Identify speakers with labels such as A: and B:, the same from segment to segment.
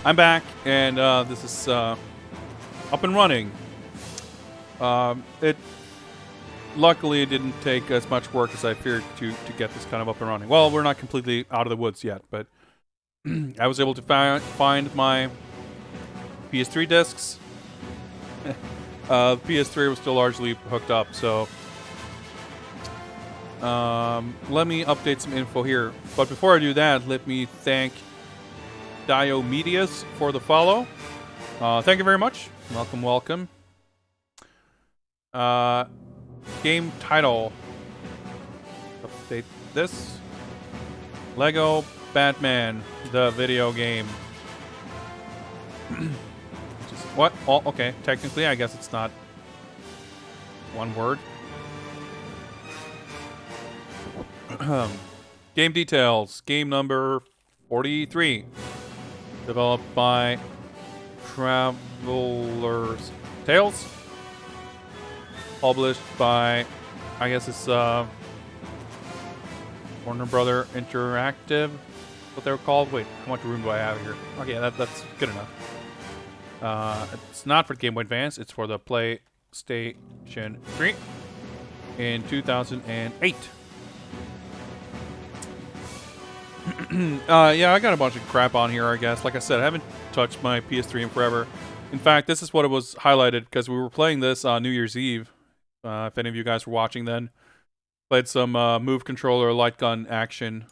A: I'm back, and this is up and running. It luckily it didn't take as much work as I feared to get this kind of up and running. Well, we're not completely out of the woods yet, but I was able to find my PS3 discs. The PS3 was still largely hooked up, so let me update some info here. But before I do that, let me thank Diomedius for the follow. Thank you very much. Welcome, welcome. Game title. Update this. Lego Batman, the video game. What? Oh, okay. Technically, I guess it's not one word. Game details. Game number 43. Developed by Traveler's Tales. Published by, I guess it's Warner Brother Interactive. What they're called. Wait, how much room do I have here? Okay, that's good enough. It's not for Game Boy Advance. It's for the PlayStation 3 in 2008. Yeah, I got a bunch of crap on here, I guess. Like I said, I haven't touched my PS3 in forever. In fact, this is what it was highlighted because we were playing this on New Year's Eve. If any of you guys were watching then. Played some move controller light gun action.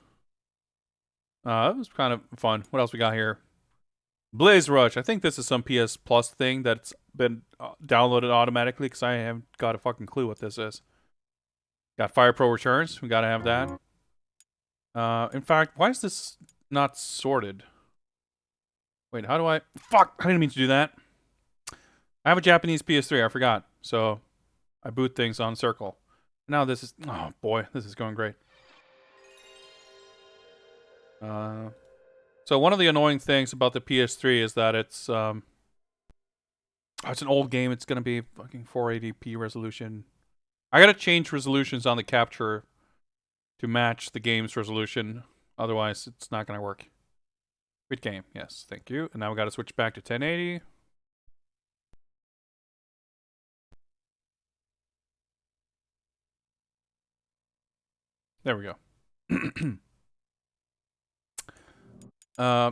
A: It was kind of fun. What else we got here? Blaze Rush. I think this is some PS Plus thing that's been downloaded automatically because I haven't got a fucking clue what this is. Got Fire Pro Returns. We gotta have that. In fact, why is this not sorted? Wait, how do I... Fuck! I didn't mean to do that. I have a Japanese PS3. I forgot. So, I boot things on circle. Now this is... Oh, boy. This is going great. So one of the annoying things about the PS3 is that it's an old game. It's going to be fucking 480p resolution. I got to change resolutions on the capture to match the game's resolution. Otherwise, it's not going to work. Good game. Yes, thank you. And now we got to switch back to 1080. There we go.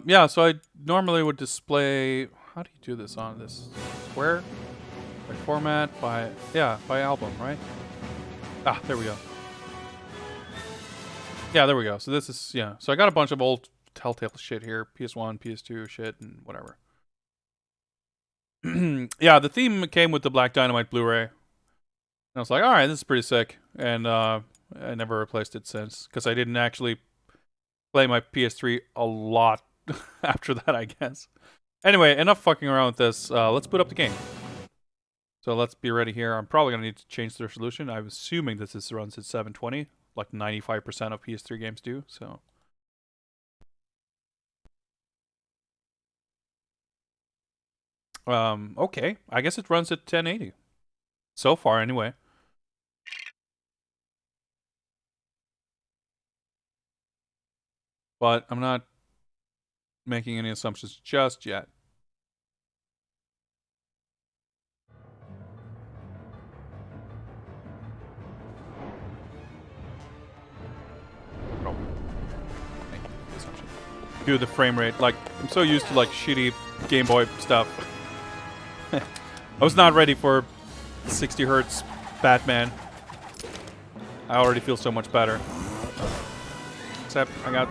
A: Yeah, so I normally would display... How do you do this on this? Square? By format? By album, right? Ah, there we go. Yeah, there we go. So this is... Yeah, so I got a bunch of old Telltale shit here. PS1, PS2 shit, and whatever. Yeah, the theme came with the Black Dynamite Blu-ray. And I was like, alright, this is pretty sick. And I never replaced it since. Because I didn't actually... play my PS3 a lot after that, I guess. Anyway, enough fucking around with this. Let's boot up the game. So let's be ready here. I'm probably going to need to change the resolution. I'm assuming this runs at 720, like 95% of PS3 games do, so... Okay. I guess it runs at 1080. So far, anyway. But I'm not making any assumptions just yet. Oh. Do the frame rate. Like, I'm so used to, like, shitty Game Boy stuff. I was not ready for 60 hertz Batman. I already feel so much better. Except, I got...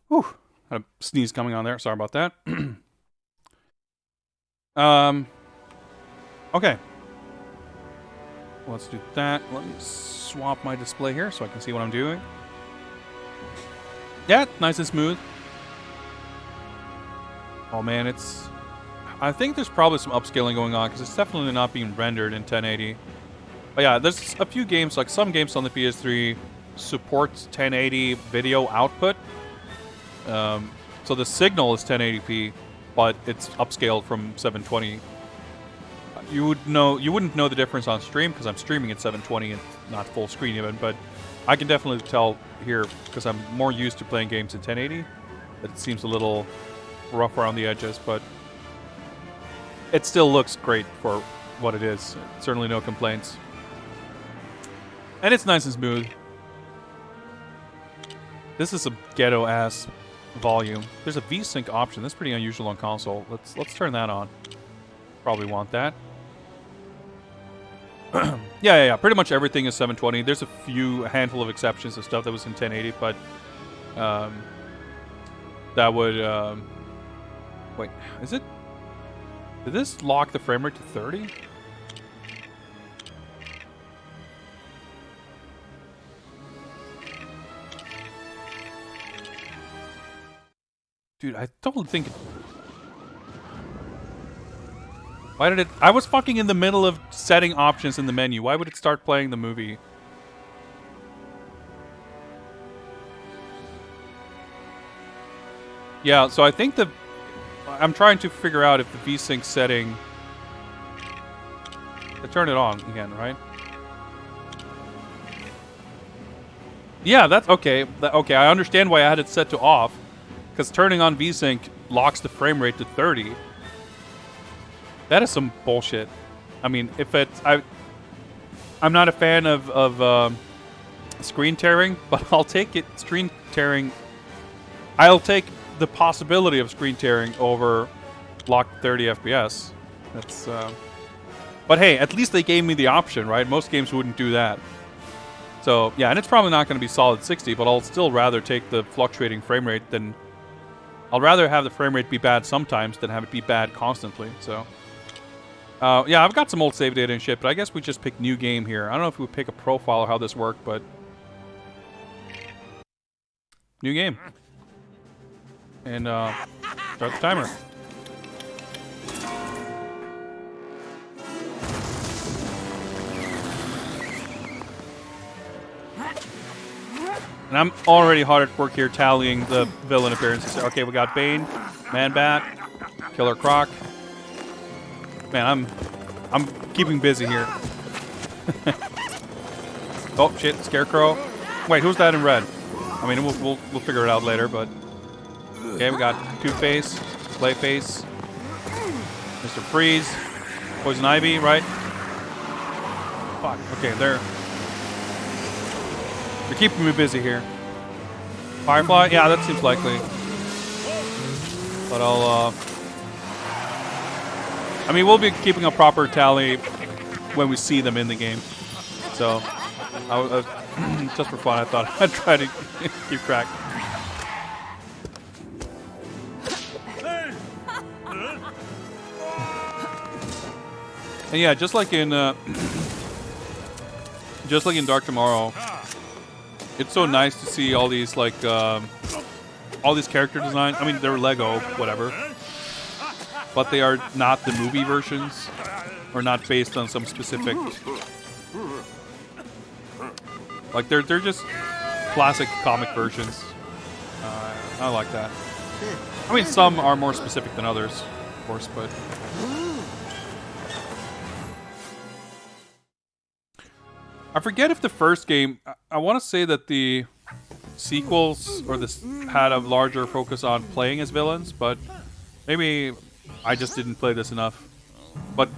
A: Whew. Had a sneeze coming on there. Sorry about that. Okay. Let's do that. Let me swap my display here so I can see what I'm doing. Yeah, nice and smooth. Oh man, it's... I think there's probably some upscaling going on because it's definitely not being rendered in 1080. But yeah, there's a few games, like some games on the PS3 support 1080 video output. So the signal is 1080p, but it's upscaled from 720. You wouldn't know the difference on stream because I'm streaming at 720 and not full screen even, but I can definitely tell here because I'm more used to playing games in 1080 that it seems a little rough around the edges, but it still looks great for what it is. Certainly no complaints. And it's nice and smooth. This is a ghetto-ass volume. There's a VSync option. That's pretty unusual on console. Let's turn that on. Probably want that. Yeah. Pretty much everything is 720. There's a handful of exceptions of stuff that was in 1080, but that would wait. Is it? Did this lock the frame rate to 30? Dude, I don't think it... Why did it... I was fucking in the middle of setting options in the menu. Why would it start playing the movie? Yeah, so I think the... I'm trying to figure out if the VSync setting... I turn it on again, right? Yeah, that's... Okay, okay, I understand why I had it set to off. Because turning on VSync locks the frame rate to 30. That is some bullshit. I mean, if it's... I'm not a fan of screen tearing, but I'll take it. Screen tearing... I'll take the possibility of screen tearing over locked 30 FPS. That's... But hey, at least they gave me the option, right? Most games wouldn't do that. So, yeah, and it's probably not going to be solid 60, but I'll still rather take the fluctuating frame rate than... I'll rather have the frame rate be bad sometimes than have it be bad constantly, so... yeah, I've got some old save data and shit, but I guess we just pick new game here. I don't know if we pick a profile or how this worked, but... New game. And, start the timer. And I'm already hard at work here tallying the villain appearances. Okay, we got Bane, Man-Bat, Killer Croc. Man, I'm keeping busy here. Oh shit, Scarecrow. Wait, who's that in red? I mean, we'll figure it out later, but okay, we got Two-Face, Clayface, Mr. Freeze, Poison Ivy, right? Fuck. Okay, they're keeping me busy here. Firefly, yeah, that seems likely. But I'll I mean, we'll be keeping a proper tally when we see them in the game. So, just for fun, I thought I'd try to keep track. And yeah, just like in Dark Tomorrow, it's so nice to see all these like all these character designs. I mean, they're Lego, whatever. But they are not the movie versions, or not based on some specific... Like, they're just classic comic versions. I like that. I mean, some are more specific than others, of course, but... I forget if the first game... I want to say that the sequels, or this had a larger focus on playing as villains, but maybe... I just didn't play this enough. But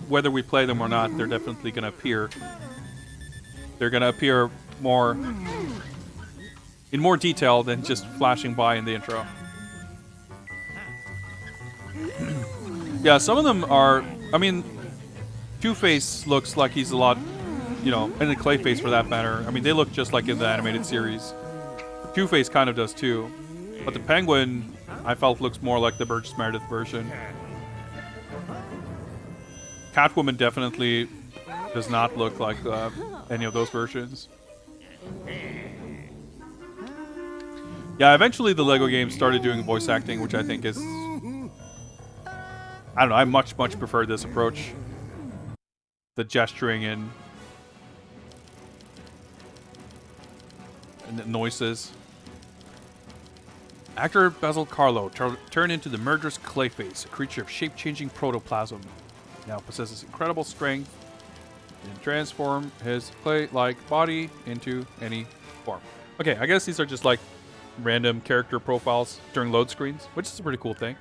A: whether we play them or not, they're definitely going to appear. They're going to appear more... in more detail than just flashing by in the intro. Yeah, some of them are... I mean, Two-Face looks like he's a lot... You know, and the Clayface for that matter. I mean, they look just like in the animated series. Two-Face kind of does too. But the Penguin... I felt looks more like the Burgess Meredith version. Catwoman definitely does not look like any of those versions. Yeah, eventually the Lego games started doing voice acting, which I think is... I don't know, I much prefer this approach. The gesturing and the noises. Actor Basil Carlo turned into the murderous Clayface, a creature of shape-changing protoplasm. He now possesses incredible strength and transform his clay-like body into any form. Okay, I guess these are just like random character profiles during load screens, which is a pretty cool thing.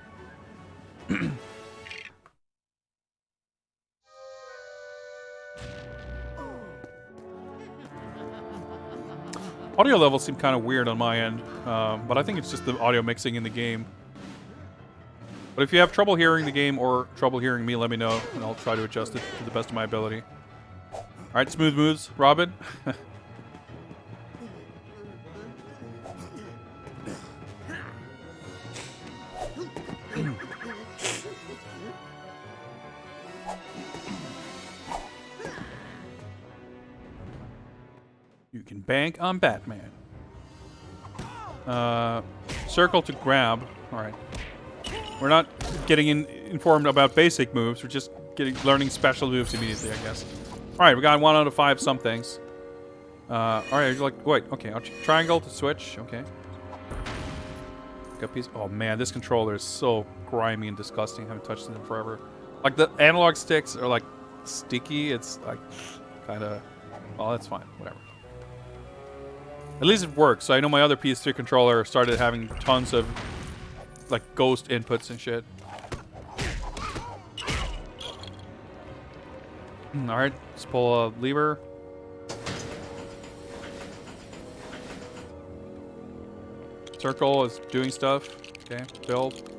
A: Audio levels seem kind of weird on my end, but I think it's just the audio mixing in the game. But if you have trouble hearing the game or trouble hearing me, let me know, and I'll try to adjust it to the best of my ability. All right, smooth moves, Robin. You can bank on Batman. Circle to grab. All right. We're not getting informed about basic moves. We're just learning special moves immediately, I guess. All right, we got 1 out of 5 some things. All right, like wait, okay. Triangle to switch. Okay. Got piece. Oh man, this controller is so grimy and disgusting. I haven't touched it in forever. Like the analog sticks are like sticky. It's like kind of. Well, that's fine. Whatever. At least it works. So I know my other PS3 controller started having tons of like ghost inputs and shit. Alright, let's pull a lever. Circle is doing stuff. Okay, build.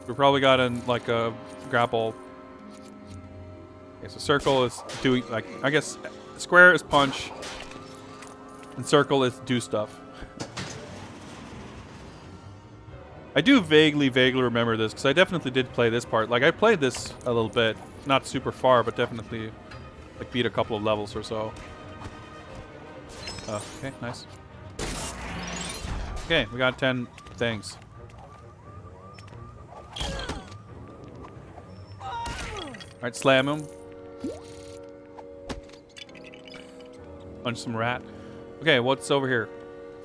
A: We probably got in like a grapple. Okay, so circle is doing like, I guess square is punch. And circle is do stuff. I do vaguely remember this, because I definitely did play this part. Like, I played this a little bit. Not super far, but definitely, like, beat a couple of levels or so. Okay, nice. Okay, we got 10 things. Alright, slam him. Punch some rat. Okay, what's over here?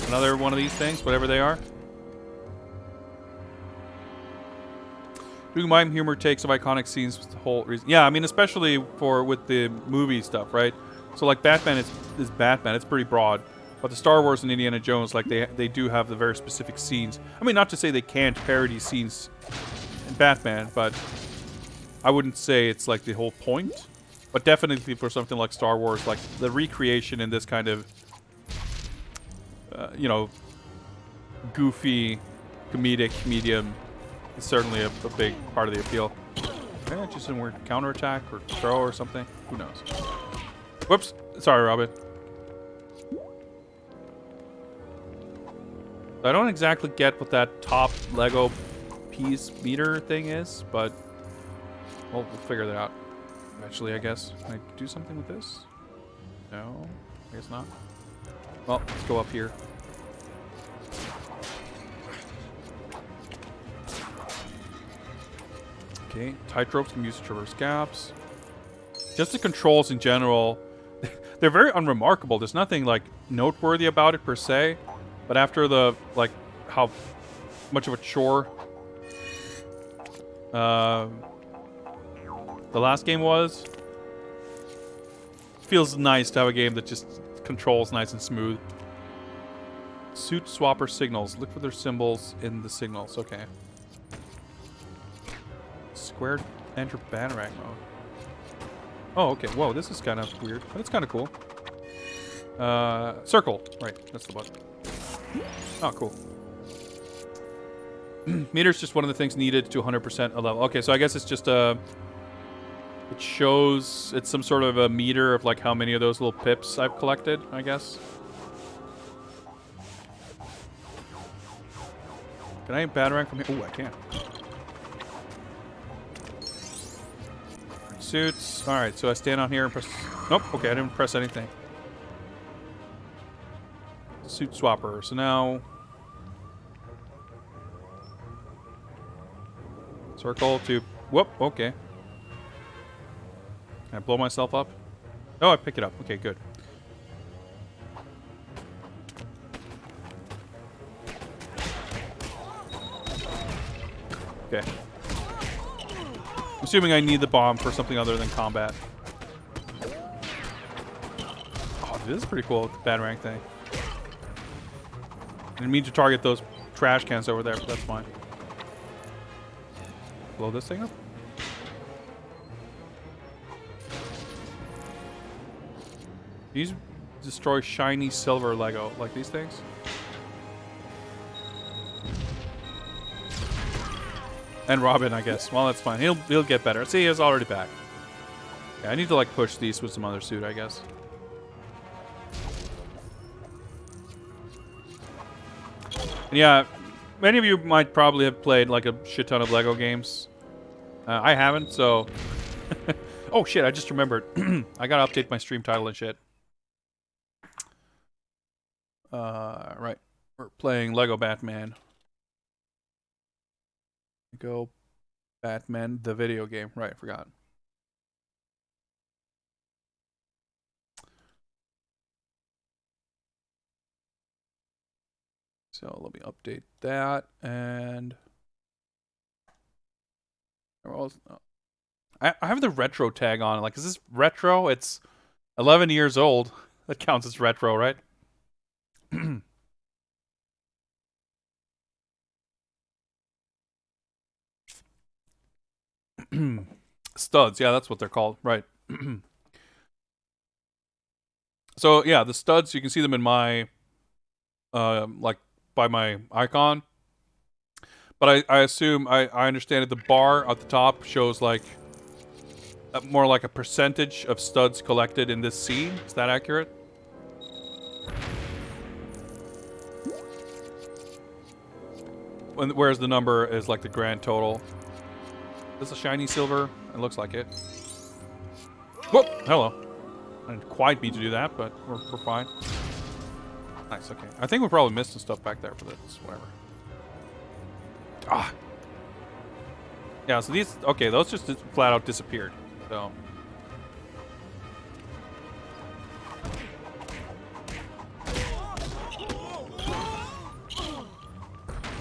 A: Another one of these things, whatever they are. Doing mime humor takes of iconic scenes was the whole reason. Yeah, I mean, especially with the movie stuff, right? So like Batman is Batman. It's pretty broad. But the Star Wars and Indiana Jones, like they do have the very specific scenes. I mean, not to say they can't parody scenes in Batman, but I wouldn't say it's like the whole point. But definitely for something like Star Wars, like the recreation in this kind of, you know, goofy, comedic medium is certainly a big part of the appeal. Maybe just a weird counterattack or throw or something. Who knows? Whoops. Sorry, Robin. I don't exactly get what that top Lego piece meter thing is, but we'll figure that out eventually, I guess. Can I do something with this? No, I guess not. Well, let's go up here. Okay, tight ropes can be used to traverse gaps. Just the controls in general, they're very unremarkable. There's nothing like noteworthy about it per se, but after the like how much of a chore the last game was, feels nice to have a game that just controls nice and smooth. Suit swapper signals. Look for their symbols in the signals. Okay. Square enter Batarang mode. Oh, okay. Whoa, this is kind of weird, but it's kind of cool. Circle. Right, that's the button. Oh, cool. Meter's just one of the things needed to 100% a level. Okay, so I guess it's just it shows, it's some sort of a meter of like how many of those little pips I've collected, I guess. Can I Batarang from here? Oh, I can. Suits. Alright, so I stand on here and press... Nope, okay, I didn't press anything. Suit swapper. So now... Circle to... Whoop, okay. Can I blow myself up? Oh, I pick it up. Okay, good. Okay. I'm assuming I need the bomb for something other than combat. Oh, dude, this is pretty cool, the bad rank thing. I didn't mean to target those trash cans over there, but that's fine. Blow this thing up? These destroy shiny silver Lego, like these things. And Robin, I guess. Well, that's fine. He'll get better. See, he's already back. Yeah, I need to like push these with some other suit, I guess. And yeah, many of you might probably have played like a shit ton of Lego games. I haven't, so. Oh shit! I just remembered. I gotta update my stream title and shit. Right. We're playing Lego Batman. Go Batman, the video game. Right, forgot. So let me update that. And I have the retro tag on. Like, is this retro? It's 11 years old. That counts as retro, right? Studs, yeah, that's what they're called, right? So yeah, the studs, you can see them in my, like by my icon. But I assume I understand that the bar at the top shows like more like a percentage of studs collected in this scene. Is that accurate? Whereas the number is like the grand total. Is this a shiny silver? It looks like it. Whoop! Hello. I didn't quite mean to do that, but we're fine. Nice, okay. I think we probably missed some stuff back there for this, whatever. Ah! Yeah, so these... Okay, those just flat out disappeared, so...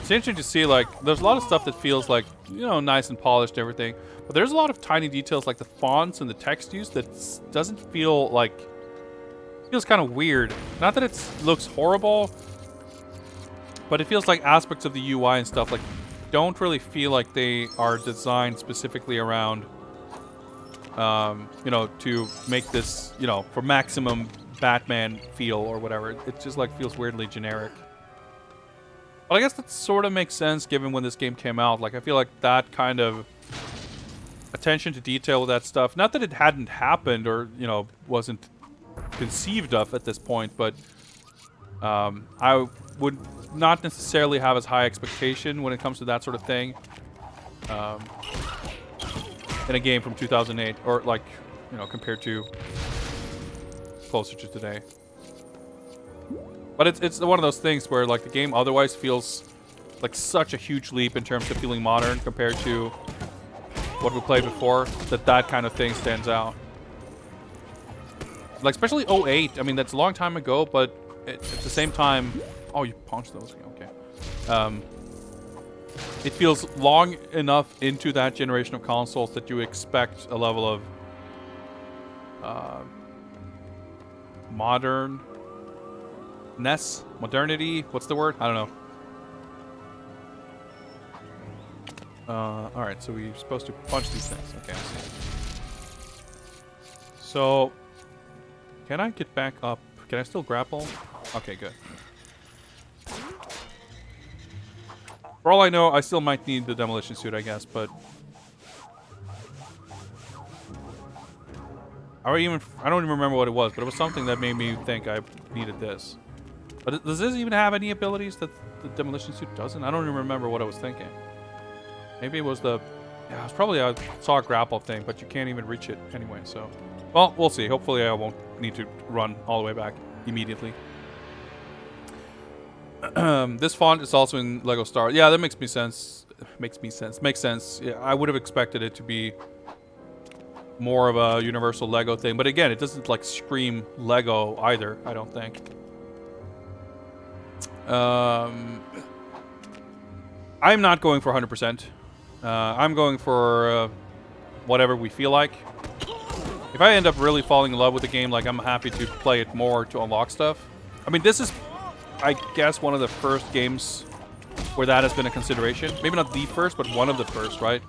A: It's interesting to see, like, there's a lot of stuff that feels like, you know, nice and polished and everything. But there's a lot of tiny details like the fonts and the text use that doesn't feel like... feels kind of weird. Not that it looks horrible, but it feels like aspects of the UI and stuff, like, don't really feel like they are designed specifically around, you know, to make this, you know, for maximum Batman feel or whatever. It just, like, feels weirdly generic. But I guess that sort of makes sense given when this game came out. Like, I feel like that kind of attention to detail with that stuff, not that it hadn't happened or, you know, wasn't conceived of at this point, but I would not necessarily have as high expectation when it comes to that sort of thing in a game from 2008, or like, you know, compared to closer to today. But it's one of those things where, like, the game otherwise feels like such a huge leap in terms of feeling modern compared to what we played before, that kind of thing stands out. Like, especially 08. I mean, that's a long time ago, but at the same time... Oh, you punched those. Okay. It feels long enough into that generation of consoles that you expect a level of modernity? What's the word? I don't know. Alright, so we're supposed to punch these things. Okay, I see. So... Can I get back up? Can I still grapple? Okay, good. For all I know, I still might need the demolition suit, I guess, but... I don't even remember what it was, but it was something that made me think I needed this. But does this even have any abilities that the demolition suit doesn't? I don't even remember what I was thinking. Maybe it was the... Yeah, it was probably I saw a grapple thing, but you can't even reach it anyway, so... Well, we'll see. Hopefully I won't need to run all the way back immediately. This font is also in Lego Star. Yeah, that makes sense. Makes sense. Yeah, I would have expected it to be more of a universal Lego thing. But again, it doesn't, like, scream Lego either, I don't think. I'm not going for 100%. I'm going for whatever we feel like. If I end up really falling in love with the game, like, I'm happy to play it more to unlock stuff. I mean, this is, I guess, one of the first games where that has been a consideration. Maybe not the first, but one of the first, right?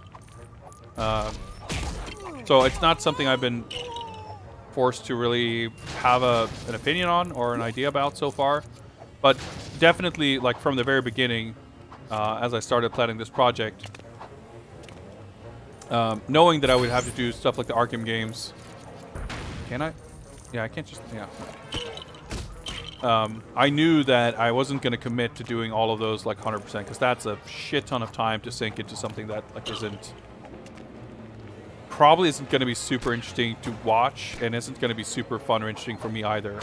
A: So it's not something I've been forced to really have an opinion on or an idea about so far. But definitely, like, from the very beginning, as I started planning this project, knowing that I would have to do stuff like the Arkham games. Can I? Yeah, I can't just... Yeah. I knew that I wasn't going to commit to doing all of those, like, 100%, because that's a shit ton of time to sink into something that, like, probably isn't going to be super interesting to watch, and isn't going to be super fun or interesting for me either.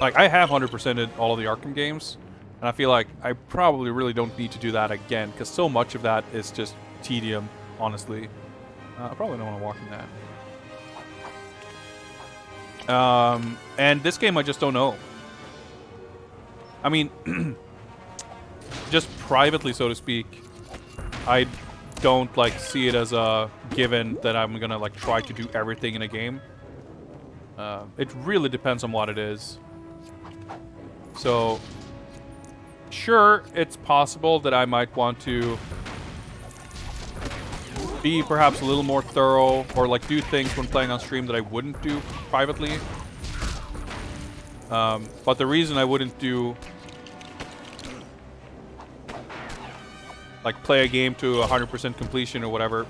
A: Like, I have 100%ed all of the Arkham games, and I feel like I probably really don't need to do that again, because so much of that is just tedium, honestly. I probably don't want to walk in that. And this game, I just don't know. I mean, just privately, so to speak, I don't, like, see it as a given that I'm gonna, like, try to do everything in a game. It really depends on what it is. So, sure, it's possible that I might want to be perhaps a little more thorough, or, like, do things when playing on stream that I wouldn't do privately. But the reason I wouldn't do, like, play a game to 100% completion or whatever,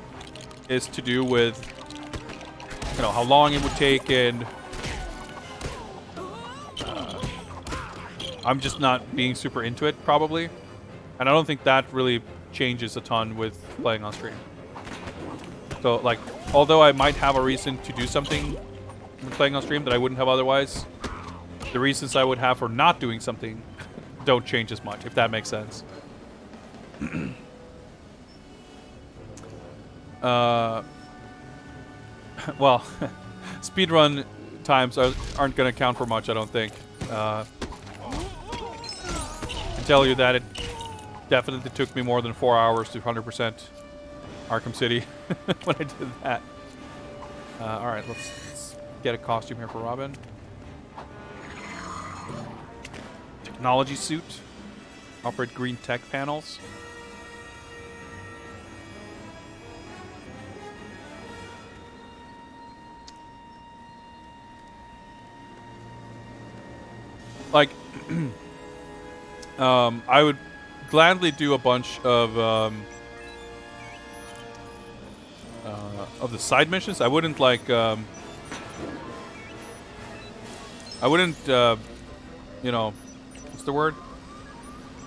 A: is to do with, you know, how long it would take, and I'm just not being super into it, probably. And I don't think that really changes a ton with playing on stream. So, like, although I might have a reason to do something when playing on stream that I wouldn't have otherwise, the reasons I would have for not doing something don't change as much, if that makes sense. Well, speedrun times aren't going to count for much, I don't think. I can tell you that it definitely took me more than 4 hours to 100% Arkham City when I did that. Alright, let's get a costume here for Robin. Technology suit. Operate green tech panels. Like, I would gladly do a bunch of the side missions. I wouldn't, like, I wouldn't, you know, what's the word?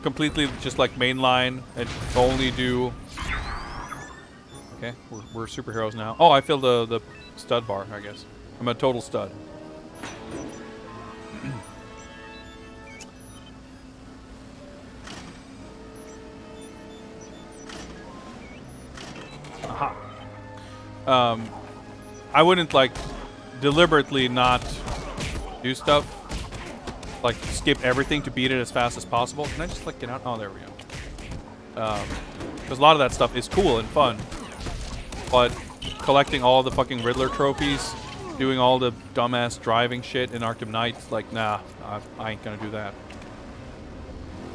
A: Completely just, like, mainline and only do... Okay, we're superheroes now. Oh, I filled the stud bar, I guess. I'm a total stud. Aha. I wouldn't, like, deliberately not do stuff. Like, skip everything to beat it as fast as possible. Can I just, like, get out? Oh, there we go. Because a lot of that stuff is cool and fun. But collecting all the fucking Riddler trophies, doing all the dumbass driving shit in Arkham Knight, like, nah, I ain't gonna do that.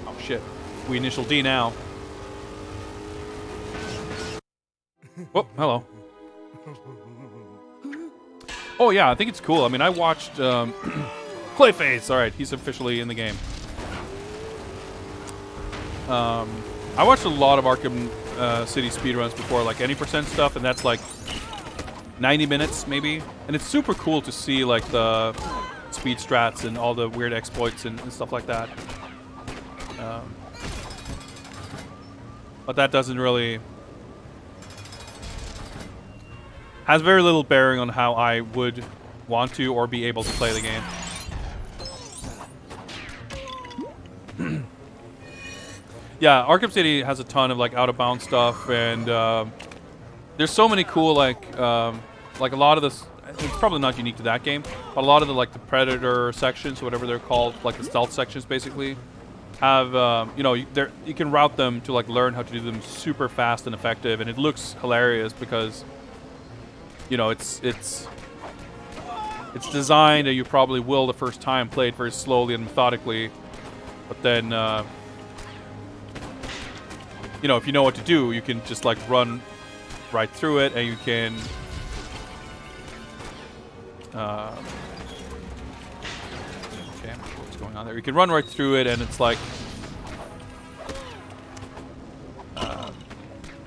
A: Oh, shit. We initial D now. Oh, hello. Oh, yeah, I think it's cool. I mean, I watched... Clayface! Alright, he's officially in the game. I watched a lot of Arkham City speedruns before, like any percent stuff, and that's like 90 minutes, maybe. And it's super cool to see, like, the speed strats and all the weird exploits and stuff like that. But that doesn't really... has very little bearing on how I would want to or be able to play the game. Yeah, Arkham City has a ton of, like, out-of-bounds stuff, and there's so many cool, like a lot of this... It's probably not unique to that game, but a lot of the, like, the Predator sections, whatever they're called, like the stealth sections, basically, have you know, you can route them to like learn how to do them super fast and effective, and it looks hilarious because you know it's designed that you probably will the first time, play it very slowly and methodically, but then you know, if you know what to do, you can just like run right through it, and you can okay, I'm not sure what's going on there. You can run right through it, and it's like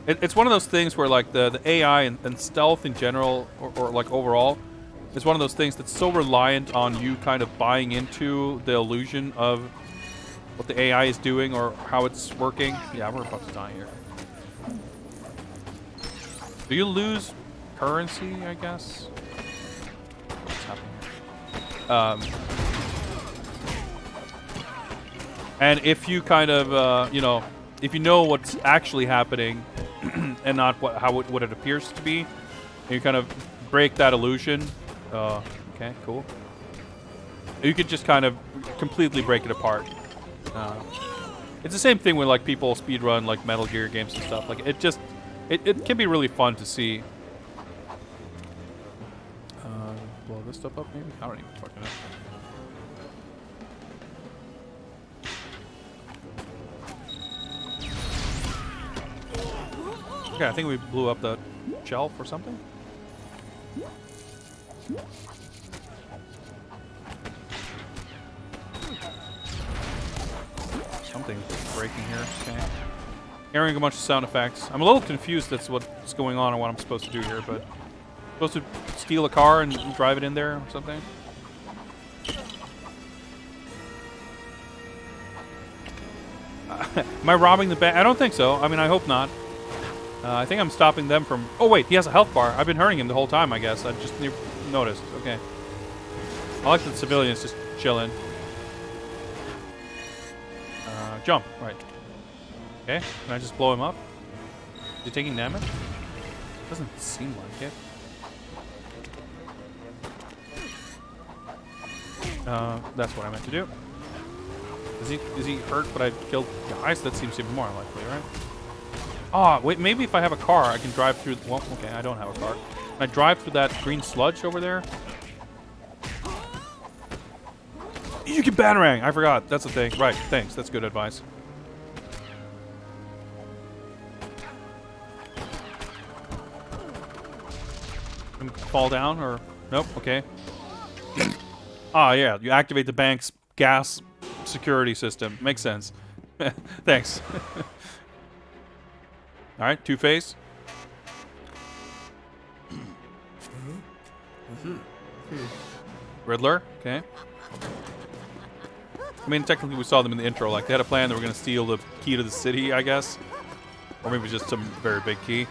A: it's one of those things where like the AI and stealth in general, or like overall, is one of those things that's so reliant on you kind of buying into the illusion of what the AI is doing or how it's working. Yeah, we're about to die here. Do you lose currency, I guess? What's happening? And if you kind of, you know, if you know what's actually happening and not what it appears to be, and you kind of break that illusion. Okay, cool. You could just kind of completely break it apart. It's the same thing when like people speedrun like Metal Gear games and stuff. Like it can be really fun to see. Blow this stuff up maybe? I don't even fucking know. Okay, I think we blew up the shelf or something. Something breaking here. Okay. Hearing a bunch of sound effects. I'm a little confused as to what's going on and what I'm supposed to do here, but I'm supposed to steal a car and drive it in there or something. Am I robbing the bank? I don't think so. I mean, I hope not. I think I'm stopping them from... Oh, wait. He has a health bar. I've been hurting him the whole time, I guess. I just noticed. Okay. I like the civilians just chilling. Jump. Right. Okay. Can I just blow him up? Is he taking damage? Doesn't seem like it. That's what I meant to do. Is he hurt, but I killed guys? That seems even more likely, right? Oh, wait, maybe if I have a car, I can drive through... Well, okay, I don't have a car. Can I drive through that green sludge over there? You can batarang! I forgot. That's the thing. Right, thanks. That's good advice. Can fall down, or... Nope, okay. Ah, yeah, you activate the bank's gas security system. Makes sense. Thanks. Alright, Two-Face. Riddler, okay. I mean, technically we saw them in the intro. Like, they had a plan. They were going to steal the key to the city, I guess. Or maybe just some very big key.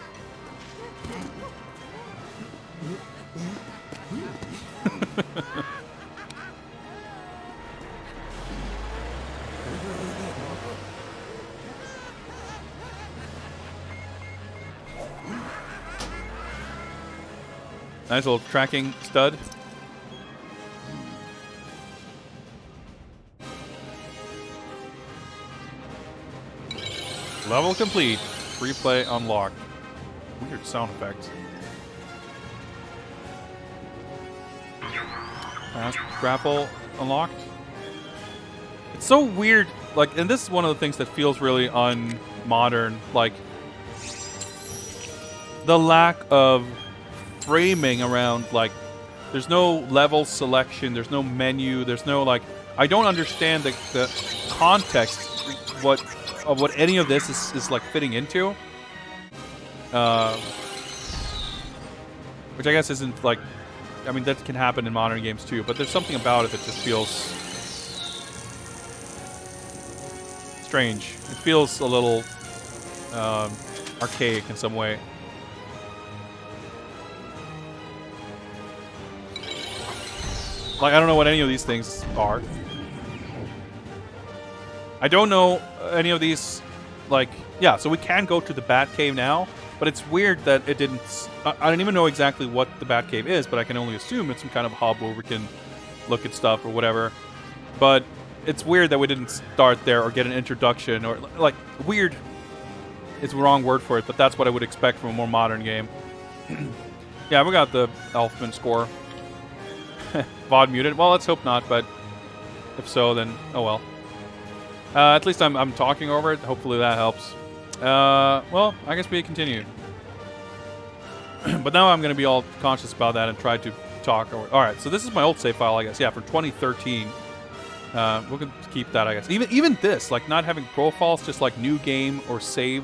A: Nice little tracking stud. Level complete. Free play unlocked. Weird sound effects. Fast grapple unlocked. It's so weird. Like, and this is one of the things that feels really unmodern. Like, the lack of framing around, like, there's no level selection, there's no menu, there's no, like, I don't understand the context of what any of this is like fitting into, which I guess isn't like, I mean, that can happen in modern games too, but there's something about it that just feels strange. It feels a little archaic in some way. Like, I don't know what any of these things are. I don't know any of these, like, yeah, so we can go to the Batcave now, but it's weird that it didn't, I don't even know exactly what the Batcave is, but I can only assume it's some kind of hub where we can look at stuff or whatever. But it's weird that we didn't start there or get an introduction or like weird is the wrong word for it, but that's what I would expect from a more modern game. Yeah, we got the Elfman score. VOD muted. Well, let's hope not, but if so, then oh well. At least I'm talking over it. Hopefully that helps. Well, I guess we continue. But now I'm going to be all conscious about that and try to talk over. All right, so this is my old save file, I guess. Yeah, from 2013. We can keep that, I guess. Even this, like not having profiles, just like new game or save,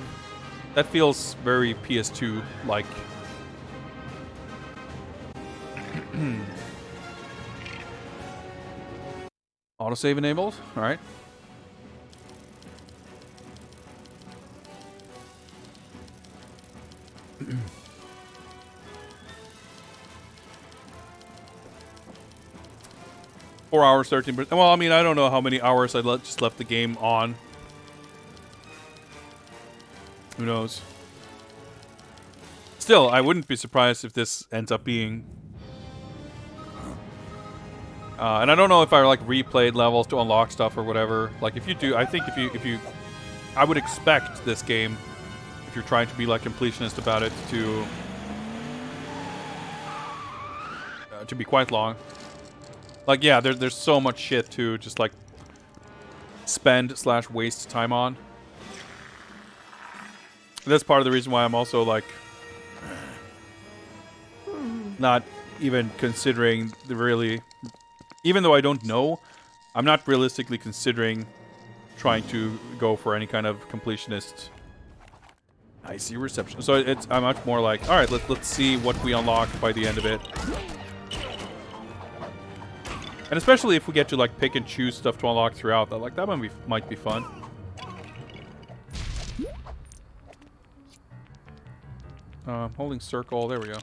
A: that feels very PS2 like. Autosave enabled. All right. Four hours, 13%. Well, I mean, I don't know how many hours I just left the game on. Who knows? Still, I wouldn't be surprised if this ends up being. And I don't know if I like replayed levels to unlock stuff or whatever. Like if you do, I think if you, I would expect this game, if you're trying to be like completionist about it, to be quite long. Like yeah, there's so much shit to just like spend/waste time on. That's part of the reason why I'm also like not even considering the really. Even though I don't know, I'm not realistically considering trying to go for any kind of completionist. I see reception. So I'm much more like, all right, let's see what we unlock by the end of it. And especially if we get to like pick and choose stuff to unlock throughout, that might be fun. Holding circle. There we go.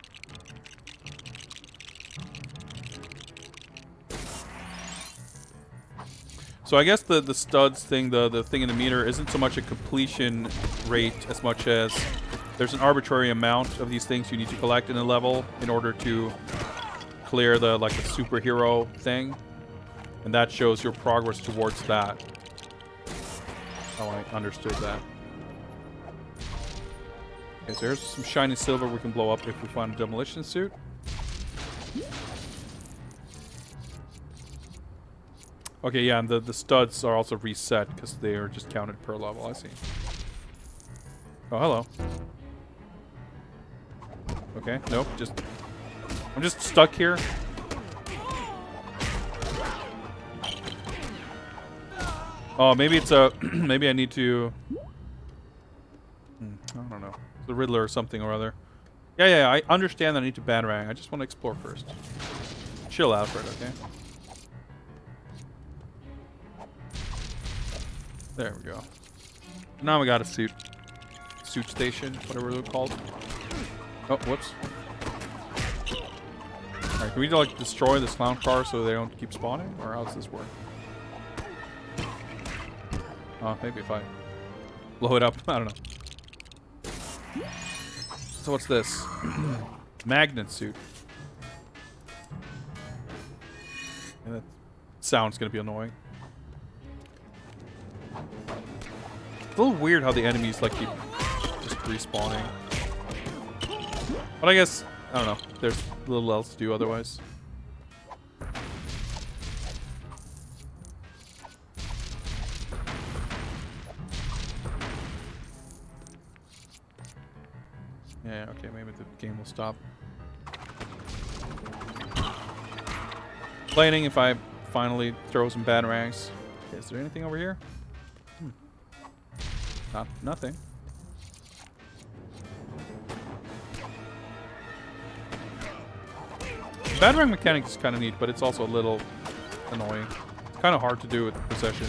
A: So I guess the studs thing, the thing in the meter, isn't so much a completion rate as much as there's an arbitrary amount of these things you need to collect in a level in order to clear the like the superhero thing, and that shows your progress towards that. Oh, I understood that. Okay, so here's some shiny silver we can blow up if we find a demolition suit. Okay, yeah, and the studs are also reset because they are just counted per level. I see. Oh, hello. Okay, nope, I'm just stuck here. Oh, maybe it's a... maybe I need to... I don't know. The Riddler or something or other. Yeah, I understand that I need to batarang. I just want to explore first. Chill, Alfred, okay? There we go. Now we got a suit station, whatever they're called. Oh, whoops. Alright, can we like destroy this clown car so they don't keep spawning? Or how does this work? Oh, maybe if I blow it up. I don't know. So what's this? Magnet suit. And that sound's gonna be annoying. It's a little weird how the enemies like keep just respawning. But I guess, I don't know, there's little else to do otherwise. Yeah, okay, maybe the game will stop complaining if I finally throw some batarangs. Okay, is there anything over here? Nothing. Batarang mechanic is kind of neat, but it's also a little annoying. It's kind of hard to do with precision.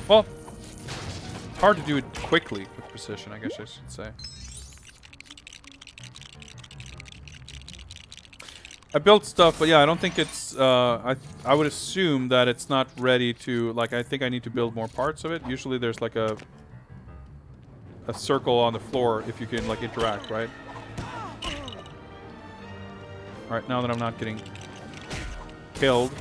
A: Well, it's hard to do it quickly with precision, I guess I should say. I built stuff, but yeah, I don't think it's, I would assume that it's not ready to, like, I think I need to build more parts of it. Usually there's like a circle on the floor if you can, like, interact, right? Alright, now that I'm not getting killed.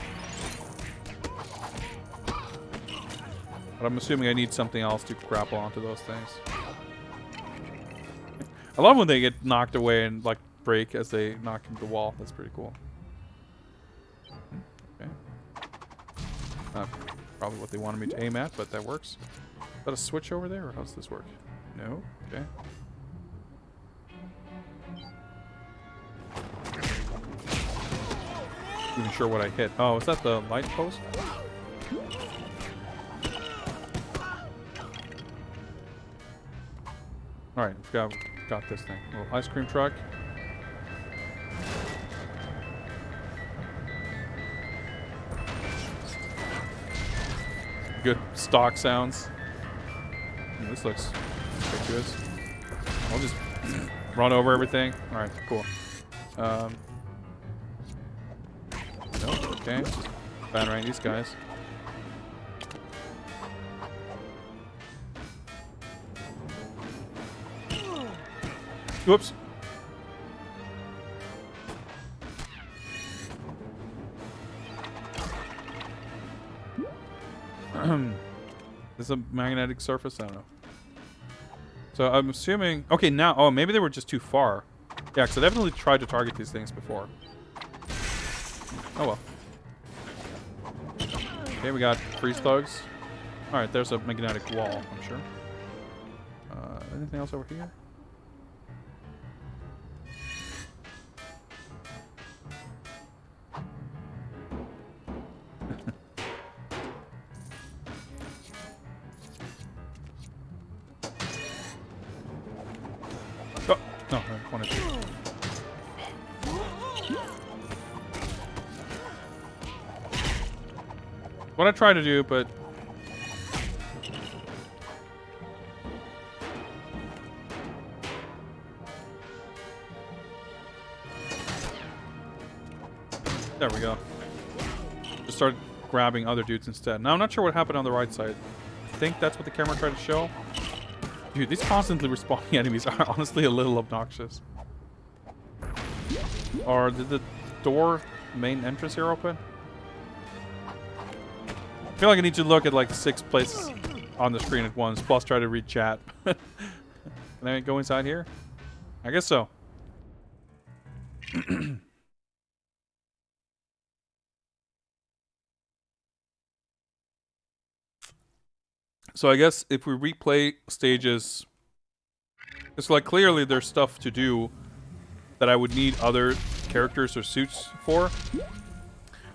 A: But I'm assuming I need something else to grapple onto those things. I love when they get knocked away and like break as they knock into the wall. That's pretty cool. Okay. Probably what they wanted me to aim at, but that works. Is that a switch over there, or how does this work? No? Okay. Not even sure what I hit. Oh, is that the light post? Alright, got this thing. A little ice cream truck. Good stock sounds. This looks pretty good. I'll just run over everything. Alright, cool. Nope, okay. Just battering these guys. Whoops. Is a magnetic surface? I don't know. So I'm assuming... Okay, now... Oh, maybe they were just too far. Yeah, because I definitely tried to target these things before. Oh, well. Okay, we got freeze thugs. Alright, there's a magnetic wall, I'm sure. Anything else over here? Oh, no, I wanted to. What I tried to do, but there we go. Just started grabbing other dudes instead. Now I'm not sure what happened on the right side. I think that's what the camera tried to show. Dude, these constantly respawning enemies are honestly a little obnoxious. Or did the door, main entrance here open? I feel like I need to look at like 6 places on the screen at once, plus try to read chat. Can I go inside here? I guess so. So I guess if we replay stages, it's like clearly there's stuff to do that I would need other characters or suits for.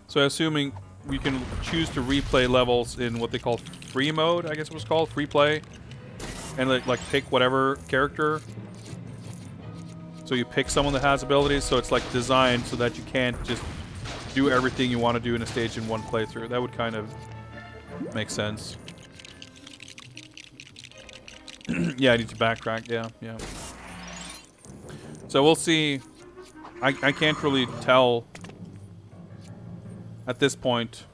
A: So assuming we can choose to replay levels in what they call free mode, I guess it was called, free play, and like pick whatever character. So you pick someone that has abilities, so it's like designed so that you can't just do everything you want to do in a stage in one playthrough. That would kind of make sense. Yeah, I need to backtrack. Yeah. So we'll see. I can't really tell at this point.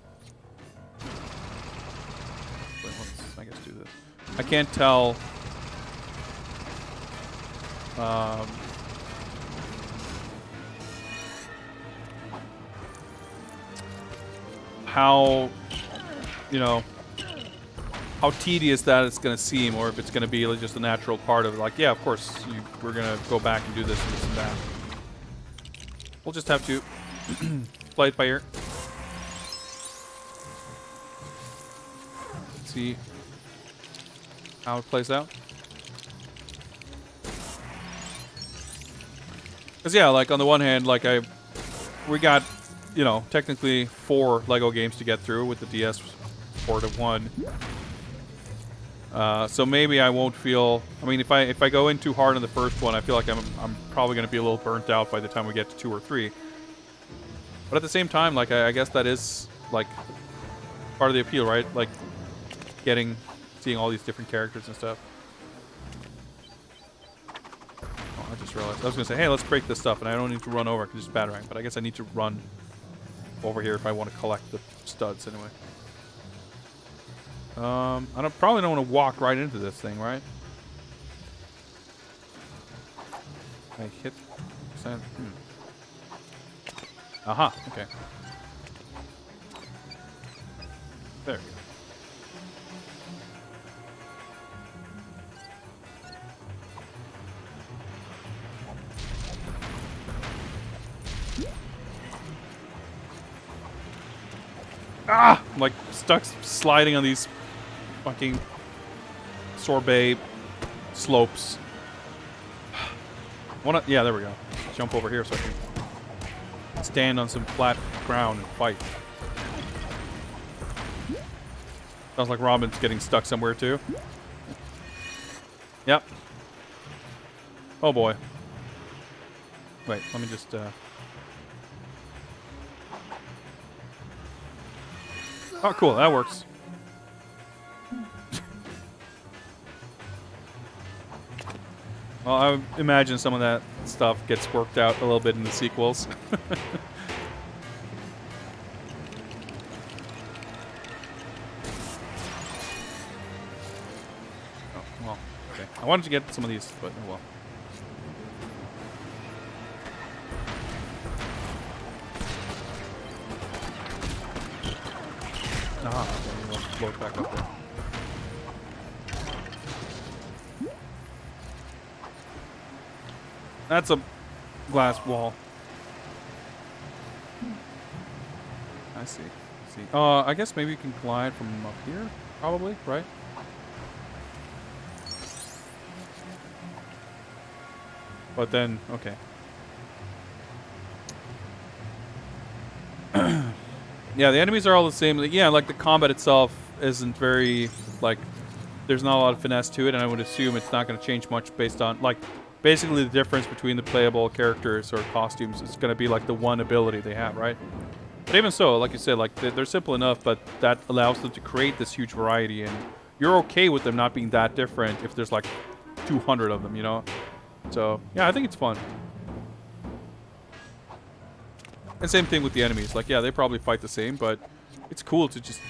A: Wait, let's, I guess, do this. I can't tell how, you know, how tedious that it's going to seem, or if it's going to be just a natural part of it. Like, yeah, of course, we're going to go back and do this and this and that. We'll just have to play it by ear. See how it plays out. Because, yeah, like, on the one hand, like, we got, you know, technically 4 Lego games to get through with the DS port of 1. So maybe I won't feel... I mean, if I go in too hard on the first one, I feel like I'm probably going to be a little burnt out by the time we get to 2 or 3. But at the same time, like, I guess that is, like, part of the appeal, right? Like, seeing all these different characters and stuff. Oh, I just realized. I was going to say, hey, let's break this stuff, and I don't need to run over. I can just batarang. But I guess I need to run over here if I want to collect the studs anyway. I probably don't want to walk right into this thing, right? I hit... Aha, okay. There we go. Ah! I'm like stuck sliding on these fucking sorbet slopes. Yeah, there we go. Jump over here so I can stand on some flat ground and fight. Sounds like Robin's getting stuck somewhere too. Yep. Oh boy. Wait, let me just Oh, cool. That works. Well, I imagine some of that stuff gets worked out a little bit in the sequels. Oh, well, okay. I wanted to get some of these, but oh well. Ah, okay, we'll blow it back up there. That's a glass wall. I see. I guess maybe you can glide from up here, probably, right? But then, okay. Yeah, the enemies are all the same. Yeah, like the combat itself isn't very, like, there's not a lot of finesse to it, and I would assume it's not going to change much based on, like, basically the difference between the playable characters or costumes is going to be like the one ability they have, right? But even so, like you said, like they're simple enough, but that allows them to create this huge variety, and you're okay with them not being that different if there's like 200 of them, you know? So, yeah, I think it's fun. And same thing with the enemies. Like, yeah, they probably fight the same, but it's cool to just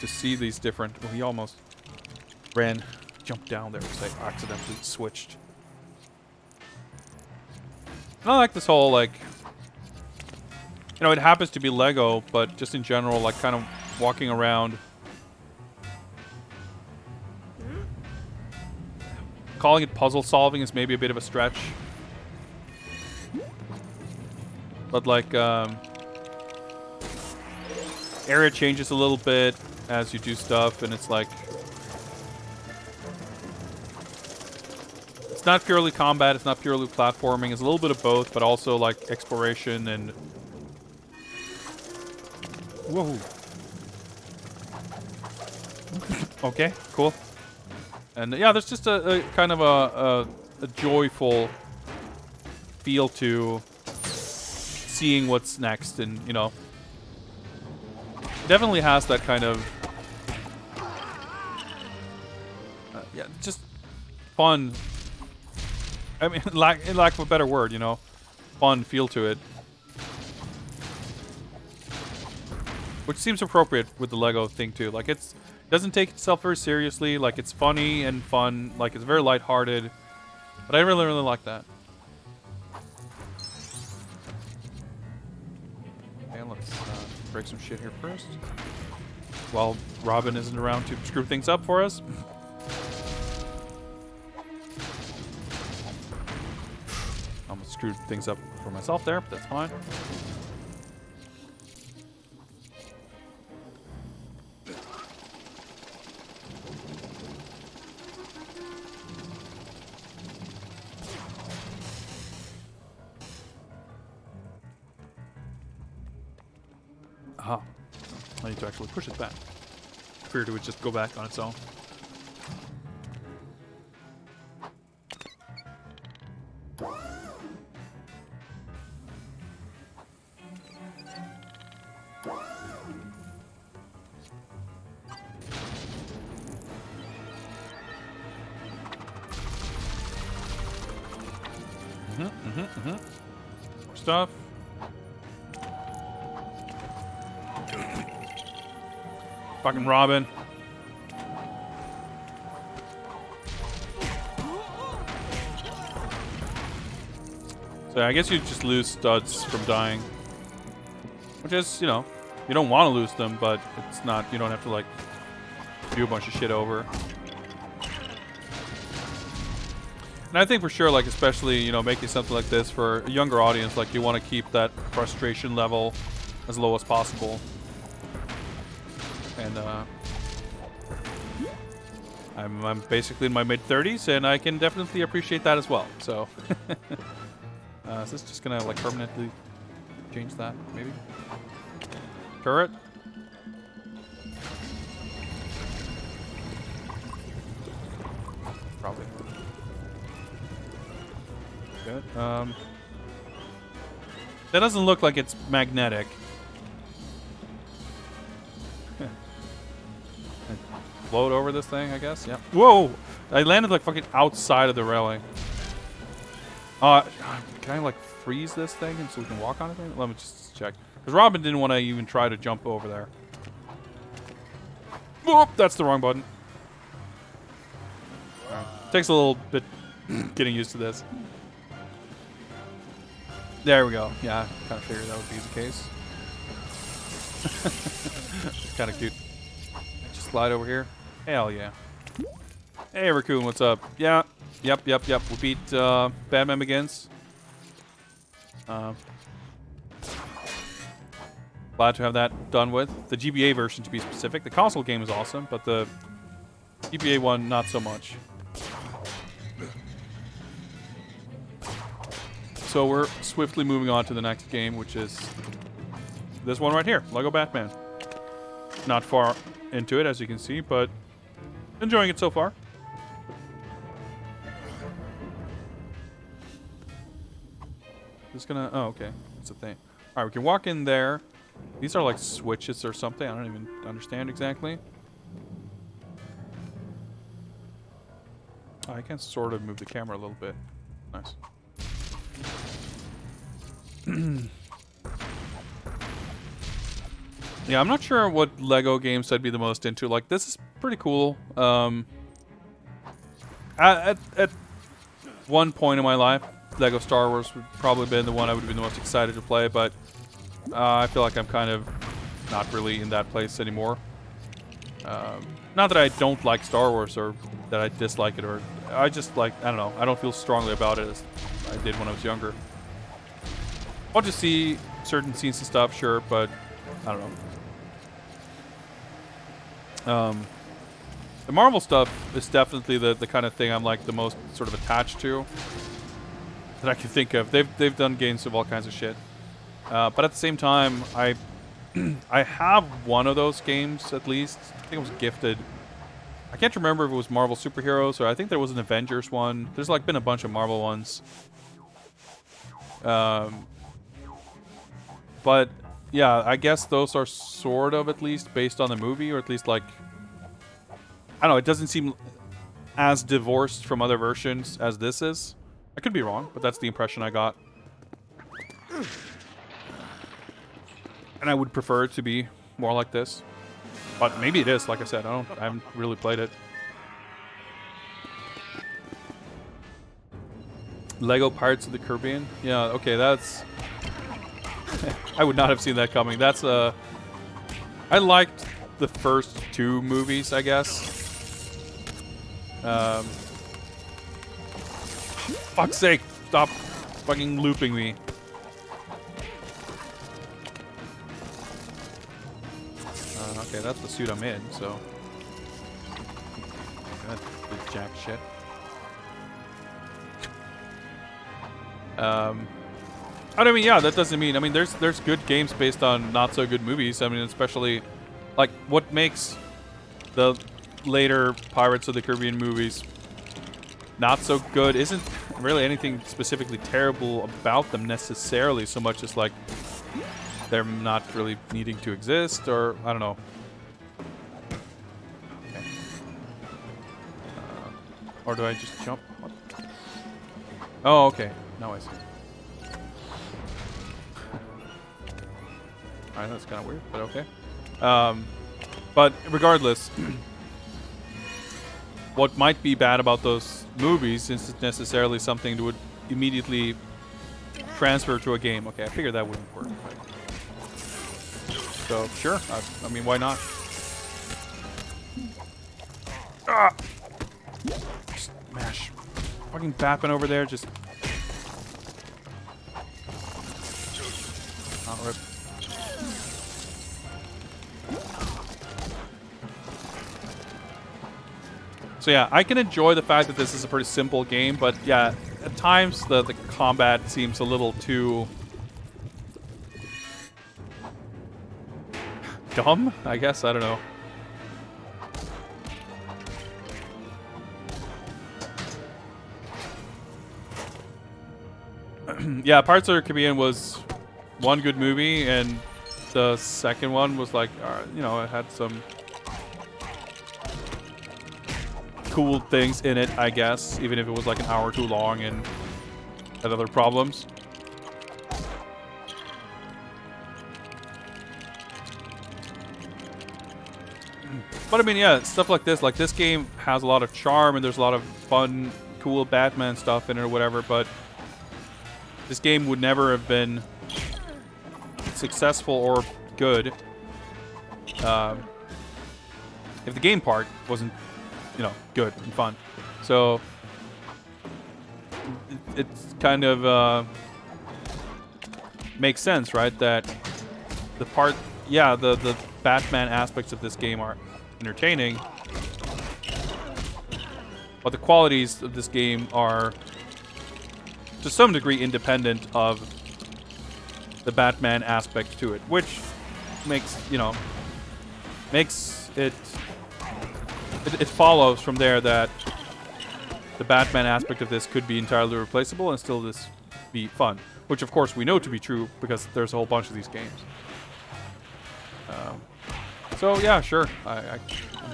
A: to see these different... Well, he almost jumped down there because I accidentally switched. And I like this whole, like, you know, it happens to be Lego, but just in general, like, kind of walking around. Calling it puzzle solving is maybe a bit of a stretch. But, like, area changes a little bit as you do stuff, and it's like... It's not purely combat, it's not purely platforming, it's a little bit of both, but also, like, exploration and... Whoa. Okay, cool. And, yeah, there's just a kind of a joyful feel to seeing what's next, and, you know... It definitely has that kind of... yeah, just fun... I mean, in lack of a better word, you know, fun feel to it, which seems appropriate with the Lego thing too. Like, it doesn't take itself very seriously. Like, it's funny and fun. Like, it's very lighthearted, but I really like that. Okay, let's break some shit here first, while Robin isn't around to screw things up for us. Almost screwed things up for myself there, but that's fine. Aha. I need to actually push it back. I figured it would just go back on its own. More stuff. Fucking Robin. So I guess you just lose studs from dying. Which is, you know, you don't want to lose them, but it's not, you don't have to, like, do a bunch of shit over. And I think for sure, like, especially, you know, making something like this for a younger audience, like, you want to keep that frustration level as low as possible. and I'm basically in my mid-30s, and I can definitely appreciate that as well. So, is this just gonna like permanently change that? Maybe turret. Probably. Good. That doesn't look like it's magnetic. Float over this thing, I guess. Yeah. Whoa! I landed like fucking outside of the railing. Can I like freeze this thing and so we can walk on it? Let me just check. Because Robin didn't want to even try to jump over there. Oh, that's the wrong button. Right. Takes a little bit getting used to this. There we go. Yeah, kind of figured that would be the case. Kind of cute. Just slide over here. Hell yeah. Hey, Raccoon, what's up? Yeah. Yep. We beat Batman Begins. Glad to have that done with. The GBA version, to be specific. The console game is awesome, but the GBA one, not so much. So we're swiftly moving on to the next game, which is this one right here, Lego Batman. Not far into it, as you can see, but enjoying it so far. Just gonna... Oh, okay. That's the thing. Alright, we can walk in there. These are like switches or something. I don't even understand exactly. Oh, I can sort of move the camera a little bit. Nice. Yeah, I'm not sure what Lego games I'd be the most into. Like, this is pretty cool. At one point in my life, Lego Star Wars would probably been the one I would have been the most excited to play, but I feel like I'm kind of not really in that place anymore. Not that I don't like Star Wars or that I dislike it, or I just like, I don't know, I don't feel strongly about it as I did when I was younger. I'll just see certain scenes and stuff, sure, but I don't know. The Marvel stuff is definitely the kind of thing I'm like the most sort of attached to that I can think of. They've done games of all kinds of shit, but at the same time, I have one of those games at least. I think it was gifted. I can't remember if it was Marvel Superheroes or I think there was an Avengers one. There's like been a bunch of Marvel ones. But yeah, I guess those are sort of at least based on the movie, or at least like, I don't know, it doesn't seem as divorced from other versions as this is. I could be wrong, but that's the impression I got. And I would prefer it to be more like this. But maybe it is, like I said, I haven't really played it. Lego Pirates of the Caribbean? Yeah, okay, that's... I would not have seen that coming. That's I liked the first two movies, I guess. Fuck's sake, stop fucking looping me. Okay, that's the suit I'm in, so... That's the jack shit. I mean, yeah, that doesn't mean... I mean, there's good games based on not so good movies. I mean, especially... Like, what makes the later Pirates of the Caribbean movies not so good isn't really anything specifically terrible about them necessarily, so much as, like, they're not really needing to exist, or... I don't know. Okay. Or do I just jump? What? Oh, okay. Now I see. Alright, that's kind of weird, but okay. But regardless, what might be bad about those movies isn't necessarily something that would immediately transfer to a game. Okay, I figured that wouldn't work. So, sure. I mean, why not? Ah! Smash. Fucking Batman over there, just... Oh, rip. So yeah, I can enjoy the fact that this is a pretty simple game, but yeah, at times the combat seems a little too dumb, I guess. I don't know. Yeah, Pirates of the Caribbean was one good movie, and the second one was like, you know, it had some cool things in it, I guess, even if it was like an hour too long and had other problems. But I mean, yeah, stuff like this game has a lot of charm and there's a lot of fun, cool Batman stuff in it or whatever, but this game would never have been successful or good if the game part wasn't, you know, good and fun. So it's kind of makes sense, right? That the part, yeah, the Batman aspects of this game are entertaining, but the qualities of this game are to some degree independent of the Batman aspect to it, which makes, you know, makes it follows from there that the Batman aspect of this could be entirely replaceable and still this be fun, which of course we know to be true because there's a whole bunch of these games. So yeah, sure, I'm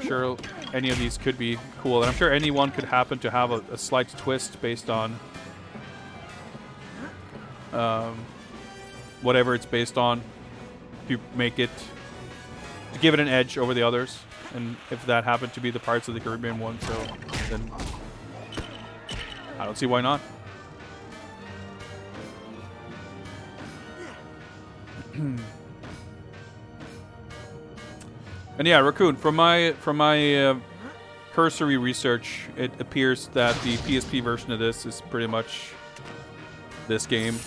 A: sure any of these could be cool, and I'm sure any one could happen to have a slight twist based on whatever it's based on, to make it, to give it an edge over the others. And if that happened to be the Pirates of the Caribbean one, so then I don't see why not. And yeah, Raccoon, from my cursory research, it appears that the PSP version of this is pretty much this game.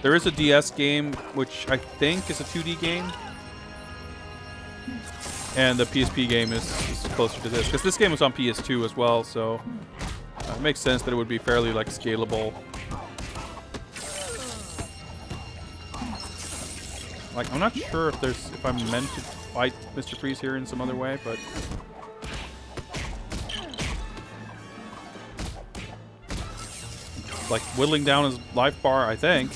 A: There is a DS game, which I think is a 2D game. And the PSP game is closer to this. Because this game was on PS2 as well, so it makes sense that it would be fairly, like, scalable. Like, I'm not sure if I'm meant to fight Mr. Freeze here in some other way, but... like, whittling down his life bar, I think.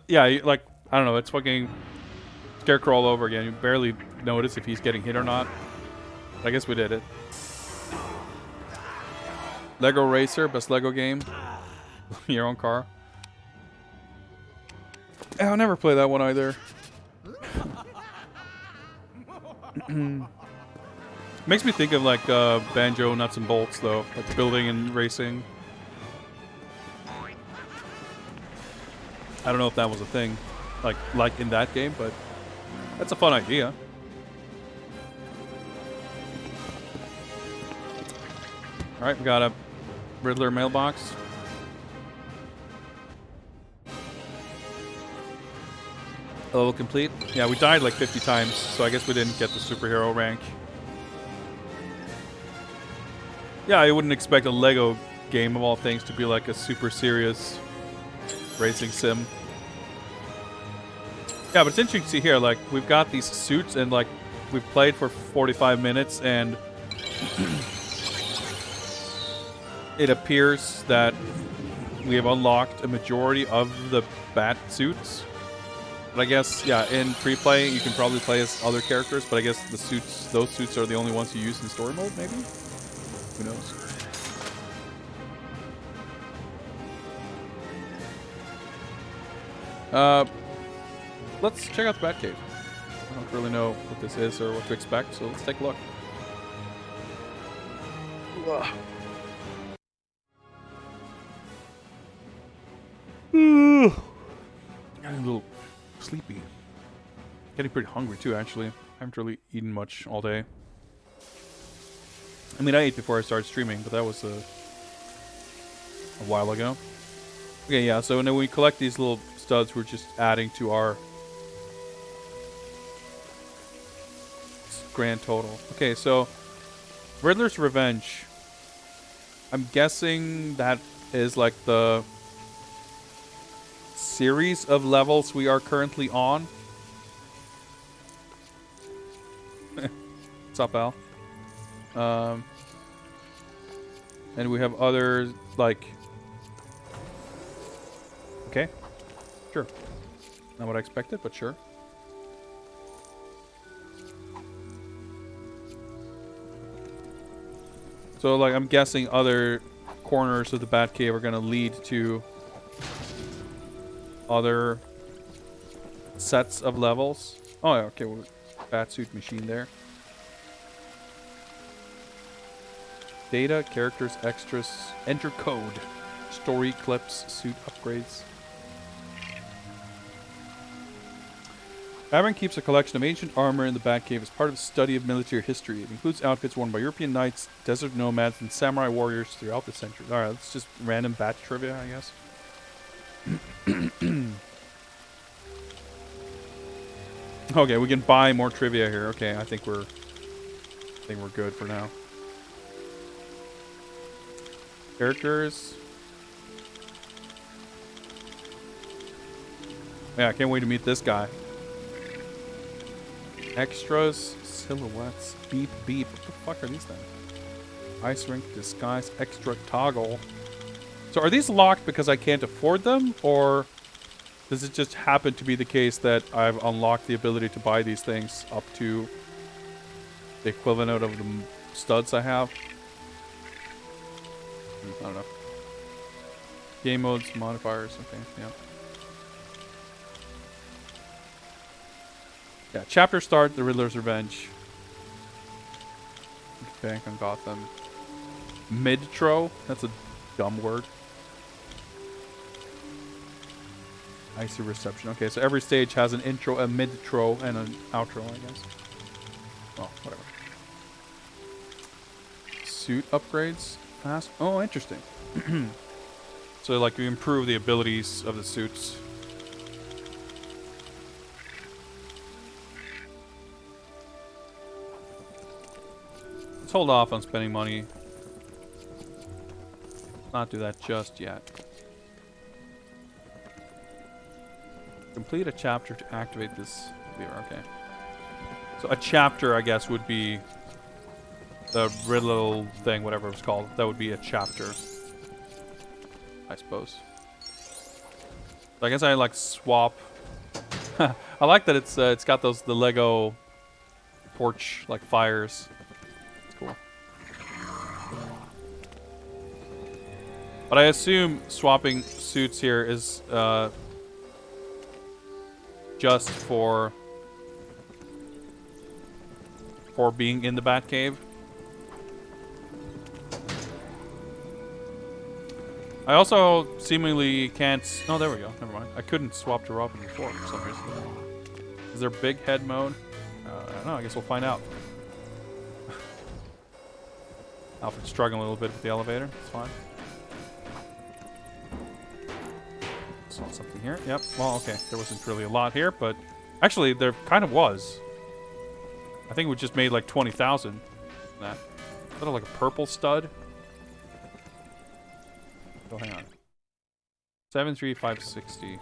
A: Yeah, like, I don't know, it's fucking Scarecrow all over again. You barely notice if he's getting hit or not. I guess we did it. Lego Racer, best Lego game. Your own car. I'll never play that one either. Makes me think of like Banjo Nuts and Bolts though, like building and racing. I don't know if that was a thing, like in that game, but that's a fun idea. All right, we got a Riddler mailbox. Level complete. Yeah, we died like 50 times, so I guess we didn't get the superhero rank. Yeah, I wouldn't expect a Lego game of all things to be like a super serious racing sim. Yeah, but it's interesting to see here, like, we've got these suits and, like, we've played for 45 minutes and it appears that we have unlocked a majority of the bat suits. But I guess, yeah, in pre-play, you can probably play as other characters, but I guess the suits, those suits are the only ones you use in story mode, maybe? Who knows? Let's check out the Batcave. I don't really know what this is or what to expect, so let's take a look. I'm a little sleepy. Getting pretty hungry too, actually. I haven't really eaten much all day. I mean, I ate before I started streaming, but that was a while ago. Okay, yeah, so when we collect these little studs, we're just adding to our grand total. Okay, so Riddler's Revenge. I'm guessing that is like the series of levels we are currently on. What's up, Al? And we have other, like... Okay. Sure. Not what I expected, but sure. So, like, I'm guessing other corners of the Batcave are going to lead to other sets of levels. Oh, yeah, okay. Well, Batsuit machine there. Data, characters, extras, enter code, story clips, suit upgrades. Aaron keeps a collection of ancient armor in the Batcave as part of his study of military history. It includes outfits worn by European knights, desert nomads, and samurai warriors throughout the centuries. Alright, that's just random Bat trivia, I guess. Okay, we can buy more trivia here. Okay, I think we're good for now. Characters. Yeah, I can't wait to meet this guy. Extras, silhouettes, beep beep. What the fuck are these things? Ice rink, disguise, extra toggle. So are these locked because I can't afford them, or does it just happen to be the case that I've unlocked the ability to buy these things up to the equivalent of the studs I have? I don't know. Game modes, modifiers. Okay, yeah. Yeah, chapter start, The Riddler's Revenge. Bank on Gotham. Midtro? That's a dumb word. Icy reception. Okay, so every stage has an intro, a mid-tro, and an outro, I guess. Oh, whatever. Suit upgrades. Fast. Oh, interesting. So, like, you improve the abilities of the suits. Let's hold off on spending money. Not do that just yet. Complete a chapter to activate this lever. Okay. So a chapter, I guess, would be the riddle thing, whatever it's called. That would be a chapter, I suppose. So I guess I like swap. I like that it's got the Lego porch like fires. It's cool. But I assume swapping suits here is just for being in the Batcave. I also seemingly can't... Oh, there we go. Never mind. I couldn't swap to Robin before for some reason. Is there big head mode? I don't know. I guess we'll find out. Alfred's struggling a little bit with the elevator. It's fine. Saw something here. Yep. Well, okay. There wasn't really a lot here, but... Actually, there kind of was. I think we just made like 20,000. That. Is that like a purple stud? Oh, hang on. 73560.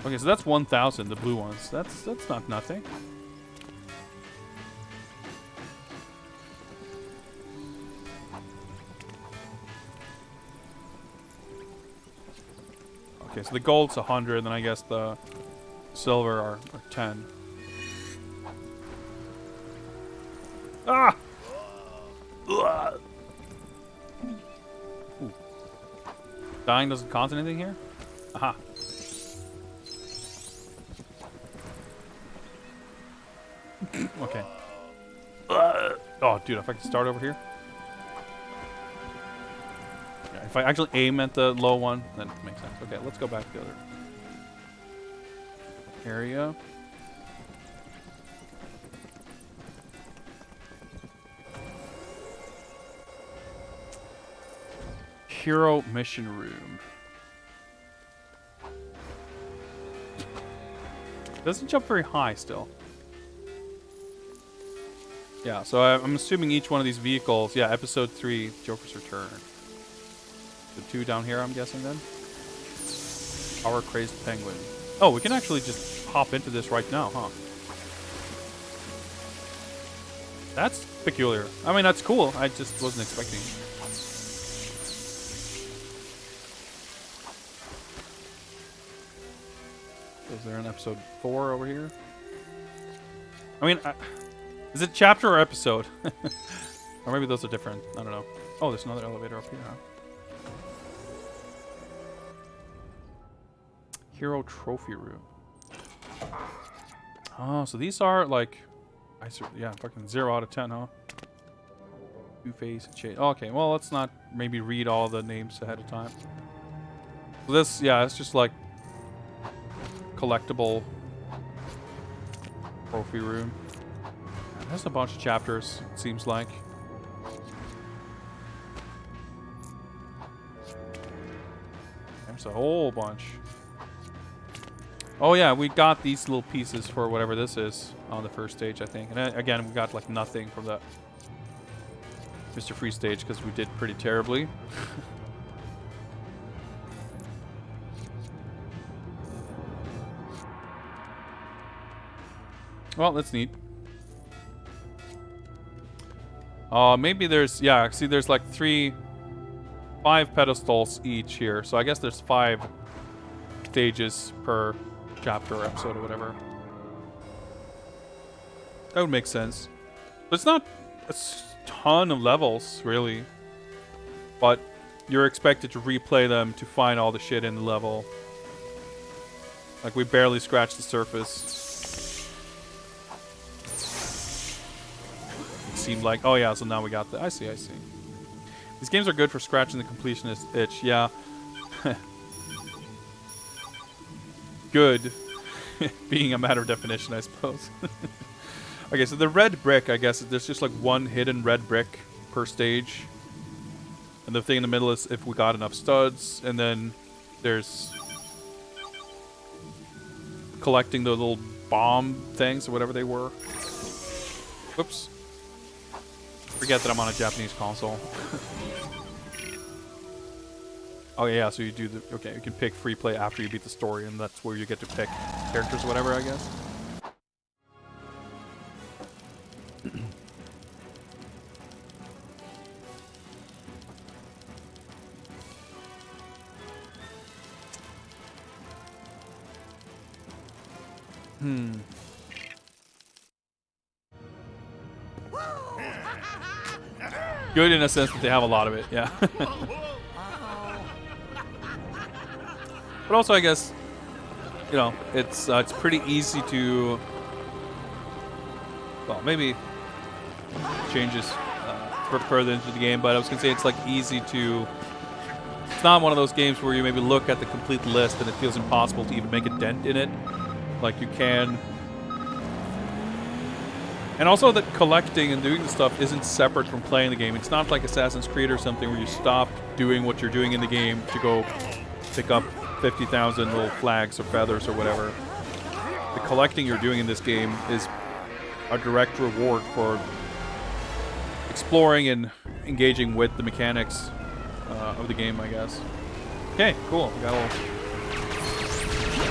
A: Okay, so that's 1,000, the blue ones. That's not nothing. Okay, so the gold's 100, and then I guess the silver are 10. Ah! Ooh. Dying doesn't cause anything here? Aha. Okay. Oh, dude, if I can start over here. Yeah, if I actually aim at the low one, then it makes sense. Okay, let's go back to the other area. Hero mission room. Doesn't jump very high still. Yeah, so I'm assuming each one of these vehicles, yeah, episode 3, Joker's Return. The 2 down here, I'm guessing then. Power Crazed Penguin. Oh, we can actually just hop into this right now, huh? That's peculiar. I mean, that's cool. I just wasn't expecting. Is there an episode 4 over here? I mean, is it chapter or episode? Or maybe those are different. I don't know. Oh, there's another elevator up here, huh? Hero Trophy Room. Oh, so these are like... yeah, fucking 0 out of 10, huh? Two-Face and Shade. Okay, well, let's not maybe read all the names ahead of time. So this, yeah, it's just like... collectible... trophy room. There's a bunch of chapters, it seems like. There's a whole bunch. Oh yeah, we got these little pieces for whatever this is on the first stage, I think. And then, again, we got like nothing from the Mr. Free stage because we did pretty terribly. Well, that's neat. Maybe there's, yeah, see there's like 5 pedestals each here. So I guess there's 5 stages per chapter or episode or whatever. That would make sense. But it's not a ton of levels, really. But you're expected to replay them to find all the shit in the level. Like, we barely scratched the surface. It seemed like, oh yeah, so now we got the... I see. These games are good for scratching the completionist itch, yeah. Good being a matter of definition, I suppose. Okay, so the red brick, I guess, there's just like one hidden red brick per stage. And the thing in the middle is if we got enough studs, and then there's collecting the little bomb things or whatever they were. Whoops. Forget that I'm on a Japanese console. Oh yeah, so you do the... Okay, you can pick free play after you beat the story, and that's where you get to pick characters or whatever, I guess. Good in a sense that they have a lot of it, yeah. But also, I guess, you know, it's pretty easy to, well, maybe changes further into the game, but I was gonna say it's like easy to. It's not one of those games where you maybe look at the complete list and it feels impossible to even make a dent in it, like you can. And also that collecting and doing the stuff isn't separate from playing the game. It's not like Assassin's Creed or something where you stop doing what you're doing in the game to go pick up 50,000 little flags or feathers or whatever. The collecting you're doing in this game is a direct reward for exploring and engaging with the mechanics of the game, I guess. Okay, cool. We got a little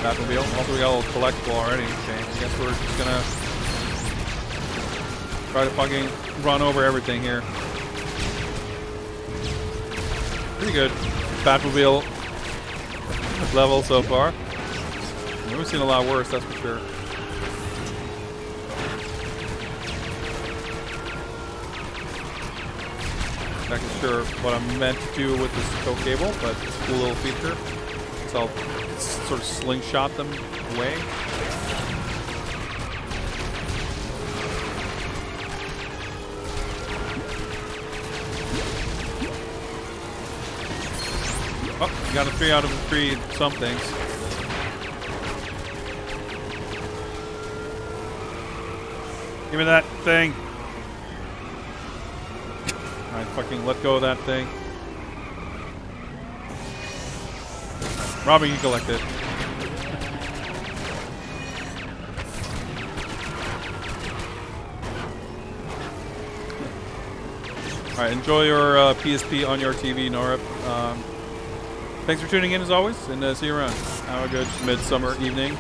A: Batmobile. Also, we got a little collectible already. Okay, I guess we're just gonna try to fucking run over everything here. Pretty good Batmobile level so far. We've seen a lot worse, that's for sure. Not sure what I'm meant to do with this tow cable, but it's a cool little feature. So I'll sort of slingshot them away. Oh, you got a 3 out of 3 some things. Give me that thing. Alright, fucking let go of that thing. Robin, you collect it. Alright, enjoy your PSP on your TV, Norip. Thanks for tuning in as always, and see you around. Have a good midsummer evening.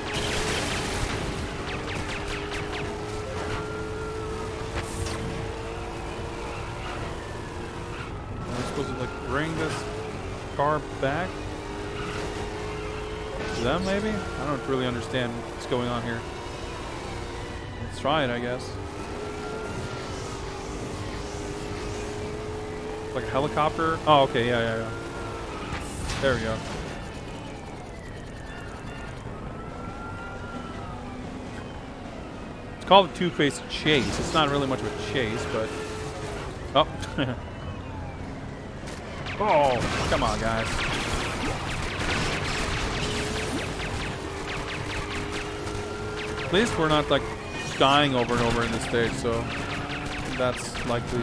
A: I'm supposed to like bring this car back to them, maybe? I don't really understand what's going on here. Let's try it, I guess. Like a helicopter? Oh, okay, yeah. There we go. It's called a two-faced chase. It's not really much of a chase, but... Oh. Oh, come on, guys. At least we're not, like, dying over and over in this stage, so... That's likely...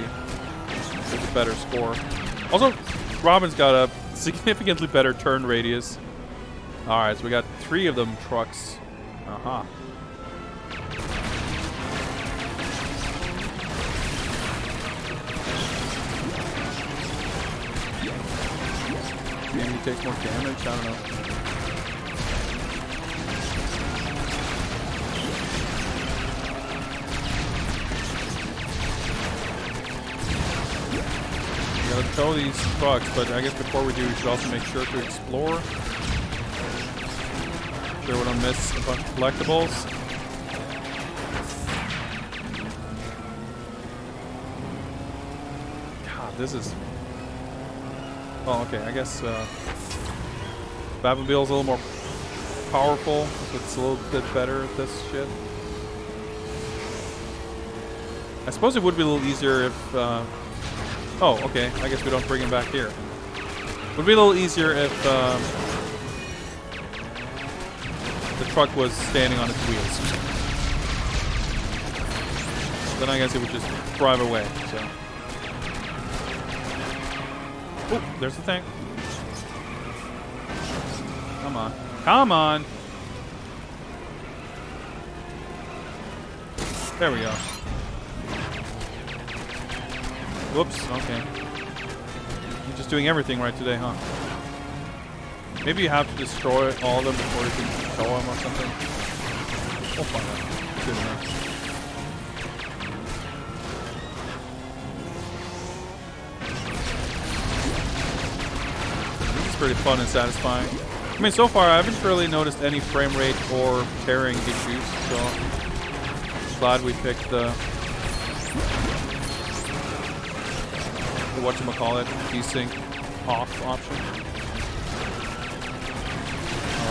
A: There's a better score. Also, Robin's got a significantly better turn radius. Alright, so we got 3 of them trucks. Uh-huh. Maybe he takes more damage? I don't know. Gotta tow these trucks, but I guess before we do, we should also make sure to explore. Sure we don't miss a bunch of collectibles. God, this is... Oh, okay, I guess Batmobile's a little more powerful, so it's a little bit better at this shit. I suppose it would be a little easier if... Oh, okay. I guess we don't bring him back here. Would be a little easier if the truck was standing on its wheels. Then I guess it would just drive away. So. Oh, there's the thing. Come on. Come on! There we go. Whoops, okay. You're just doing everything right today, huh? Maybe you have to destroy all of them before you can tow them or something. We'll find out. Good enough. This is pretty fun and satisfying. I mean, so far I haven't really noticed any frame rate or tearing issues, so I'm glad we picked the whatchamacallit, desync off option.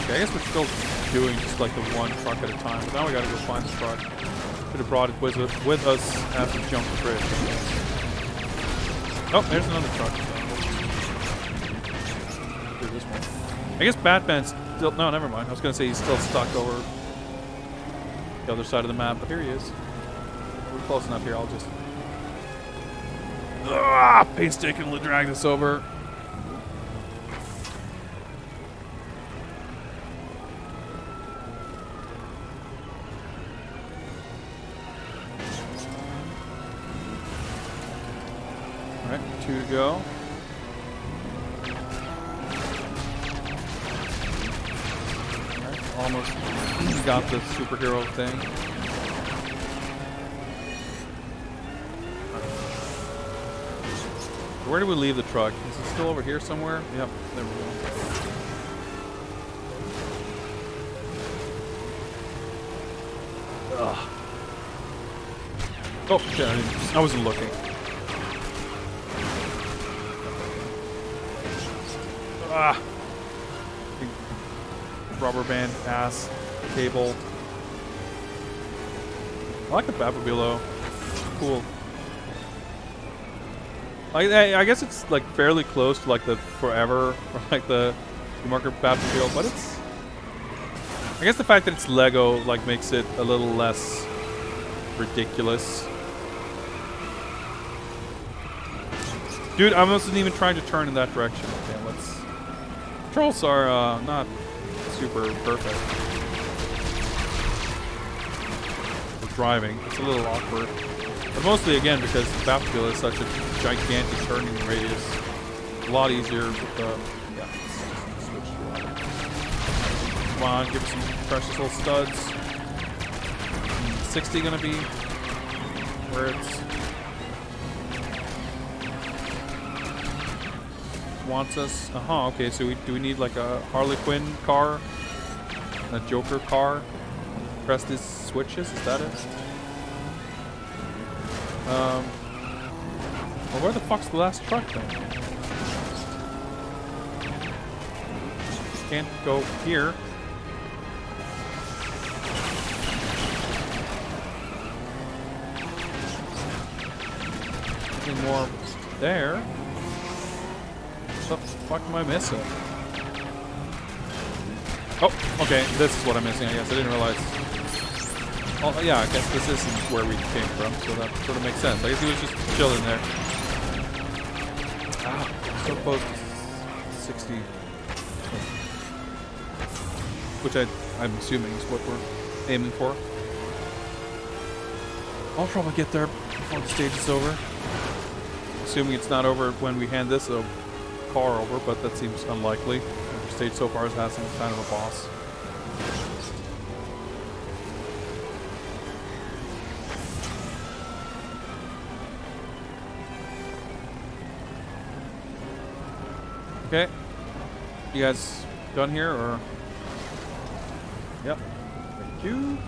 A: Okay, I guess we're still doing just like the one truck at a time, but now we gotta go find the truck. Should have brought it with us as we jump the bridge. Oh, there's another truck. Do this one. I guess Batman's still... No, never mind. I was gonna say he's still stuck over the other side of the map, but here he is. We're close enough here, I'll just... Painstakingly drag this over. Alright, 2 to go. Alright, almost got the superhero thing. Where do we leave the truck? Is it still over here somewhere? Yep, there we go. Ugh. Oh, shit, I wasn't looking. Ah! Rubber band, ass, cable. I like the Batmobile though. Cool. I guess it's like fairly close to like the Forever or like the marker Batmobile, but it's... I guess the fact that it's Lego like makes it a little less ridiculous. Dude, I wasn't even trying to turn in that direction. Okay, let's... Controls are not super perfect for driving. It's a little awkward. But mostly, again, because the battlefield is such a gigantic turning radius. A lot easier with the... Yeah, let's switch to that. Come on, give us some precious little studs. 60 gonna be where it's... wants us. Okay, so do we need like a Harley Quinn car? A Joker car? Press these switches, is that it? Well, where the fuck's the last truck then? Can't go here. Nothing more there. What the fuck am I missing? Oh, okay, this is what I'm missing, I guess. I didn't realize. Oh, yeah, I guess this isn't where we came from, so that sort of makes sense. I guess he was just chilling there. Ah, so close to 60. Which I'm assuming is what we're aiming for. I'll probably get there before the stage is over. Assuming it's not over when we hand this car over, but that seems unlikely. Every stage so far has some kind of a boss. Okay. You guys done here, or? Yep. Thank you.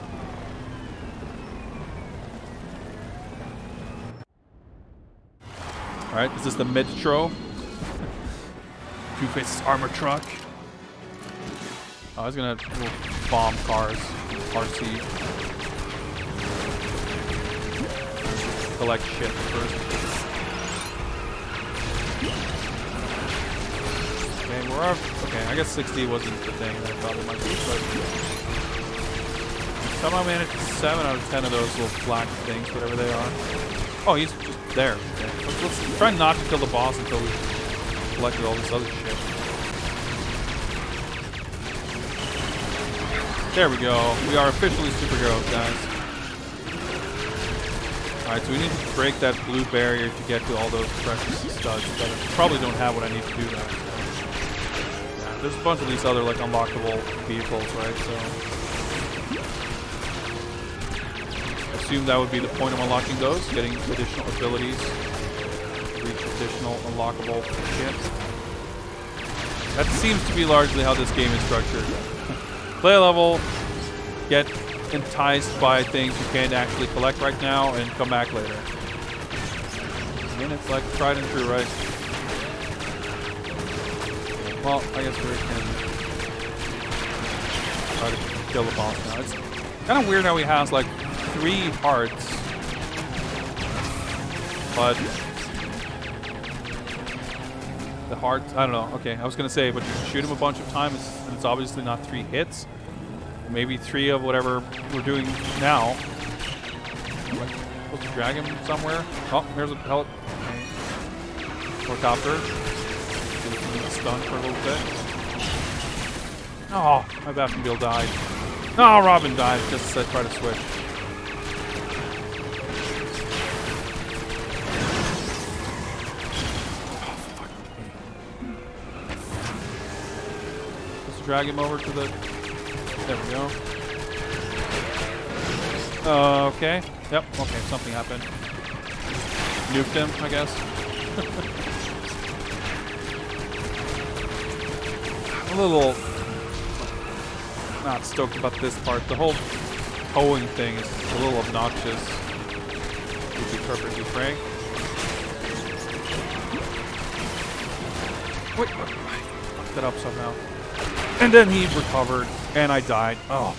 A: Alright, this is the Metro. Two-Face's armor truck. I was gonna bomb cars. RC. Collect shit first. Okay, okay, I guess 60 wasn't the thing that I thought it might be, but somehow managed 7 out of 10 of those little black things, whatever they are. Oh, he's just there. Okay. Let's try not to kill the boss until we collected all this other shit. There we go. We are officially superheroes, guys. Alright, so we need to break that blue barrier to get to all those precious studs, but I probably don't have what I need to do that. Yeah, there's a bunch of these other, like, unlockable vehicles, right? So I assume that would be the point of unlocking those, getting additional abilities, reach additional unlockable shit. That seems to be largely how this game is structured. Play a level, get enticed by things you can't actually collect right now, and come back later. I mean, it's like tried and true, right? Well, I guess we can try to kill the boss now. It's kind of weird how he has like 3 hearts, but the heart, I don't know. Okay, I was gonna say, but you can shoot him a bunch of times, and it's obviously not 3 hits. Maybe 3 of whatever we're doing now. Am I supposed to drag him somewhere? Oh, there's a pellet. Okay. Helicopter. Stunned for a little bit. Oh, my Batmobile died. No, Robin died just as I tried to switch. Drag him over to the... There we go. Okay. Yep. Okay, something happened. Nuked him, I guess. A little... not stoked about this part. The whole towing thing is a little obnoxious, to be perfectly frank. Wait, I fucked that up somehow. And then he recovered, and I died. Oh.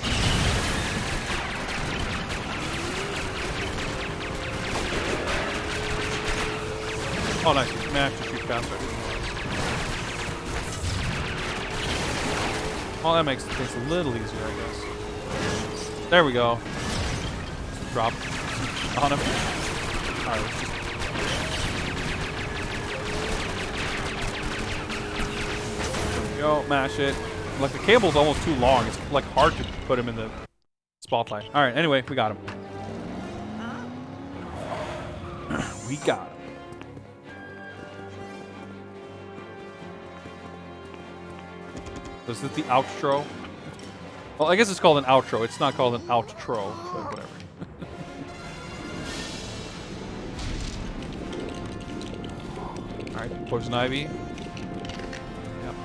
A: Oh, nice. You managed to shoot faster. Well, that makes things a little easier, I guess. There we go. Drop on him. Alright, let's just... There we go. Mash it. Like, the cable's almost too long. It's, like, hard to put him in the spotlight. Alright, anyway, we got him. We got him. So is this the outro? Well, I guess it's called an outro. It's not called an outro, but whatever. Alright, Poison Ivy. Yep.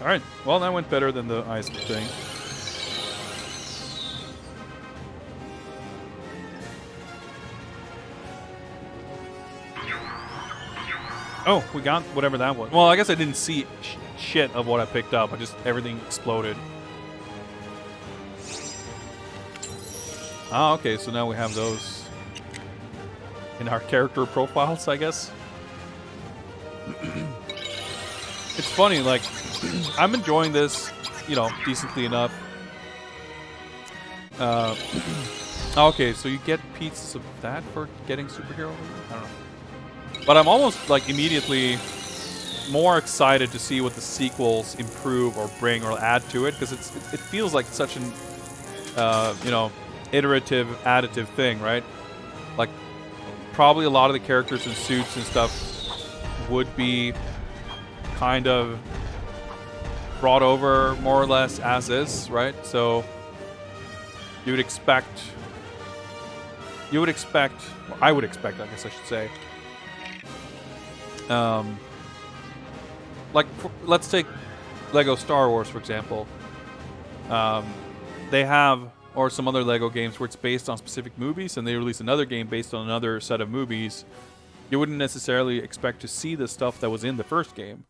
A: Alright, well, that went better than the ice thing. Oh, we got whatever that was. Well, I guess I didn't see shit of what I picked up. I just, everything exploded. Ah, okay, so now we have those in our character profiles, I guess. It's funny, like, I'm enjoying this, you know, decently enough. Okay, so you get pieces of that for getting superhero? I don't know. But I'm almost, like, immediately more excited to see what the sequels improve or bring or add to it, because it feels like such an, you know, iterative, additive thing, right? Like, probably a lot of the characters and suits and stuff would be kind of brought over more or less as is, right? So you would expect, or I would expect, I guess I should say, like, let's take Lego Star Wars, for example. They have, or some other Lego games where it's based on specific movies, and they release another game based on another set of movies. You wouldn't necessarily expect to see the stuff that was in the first game.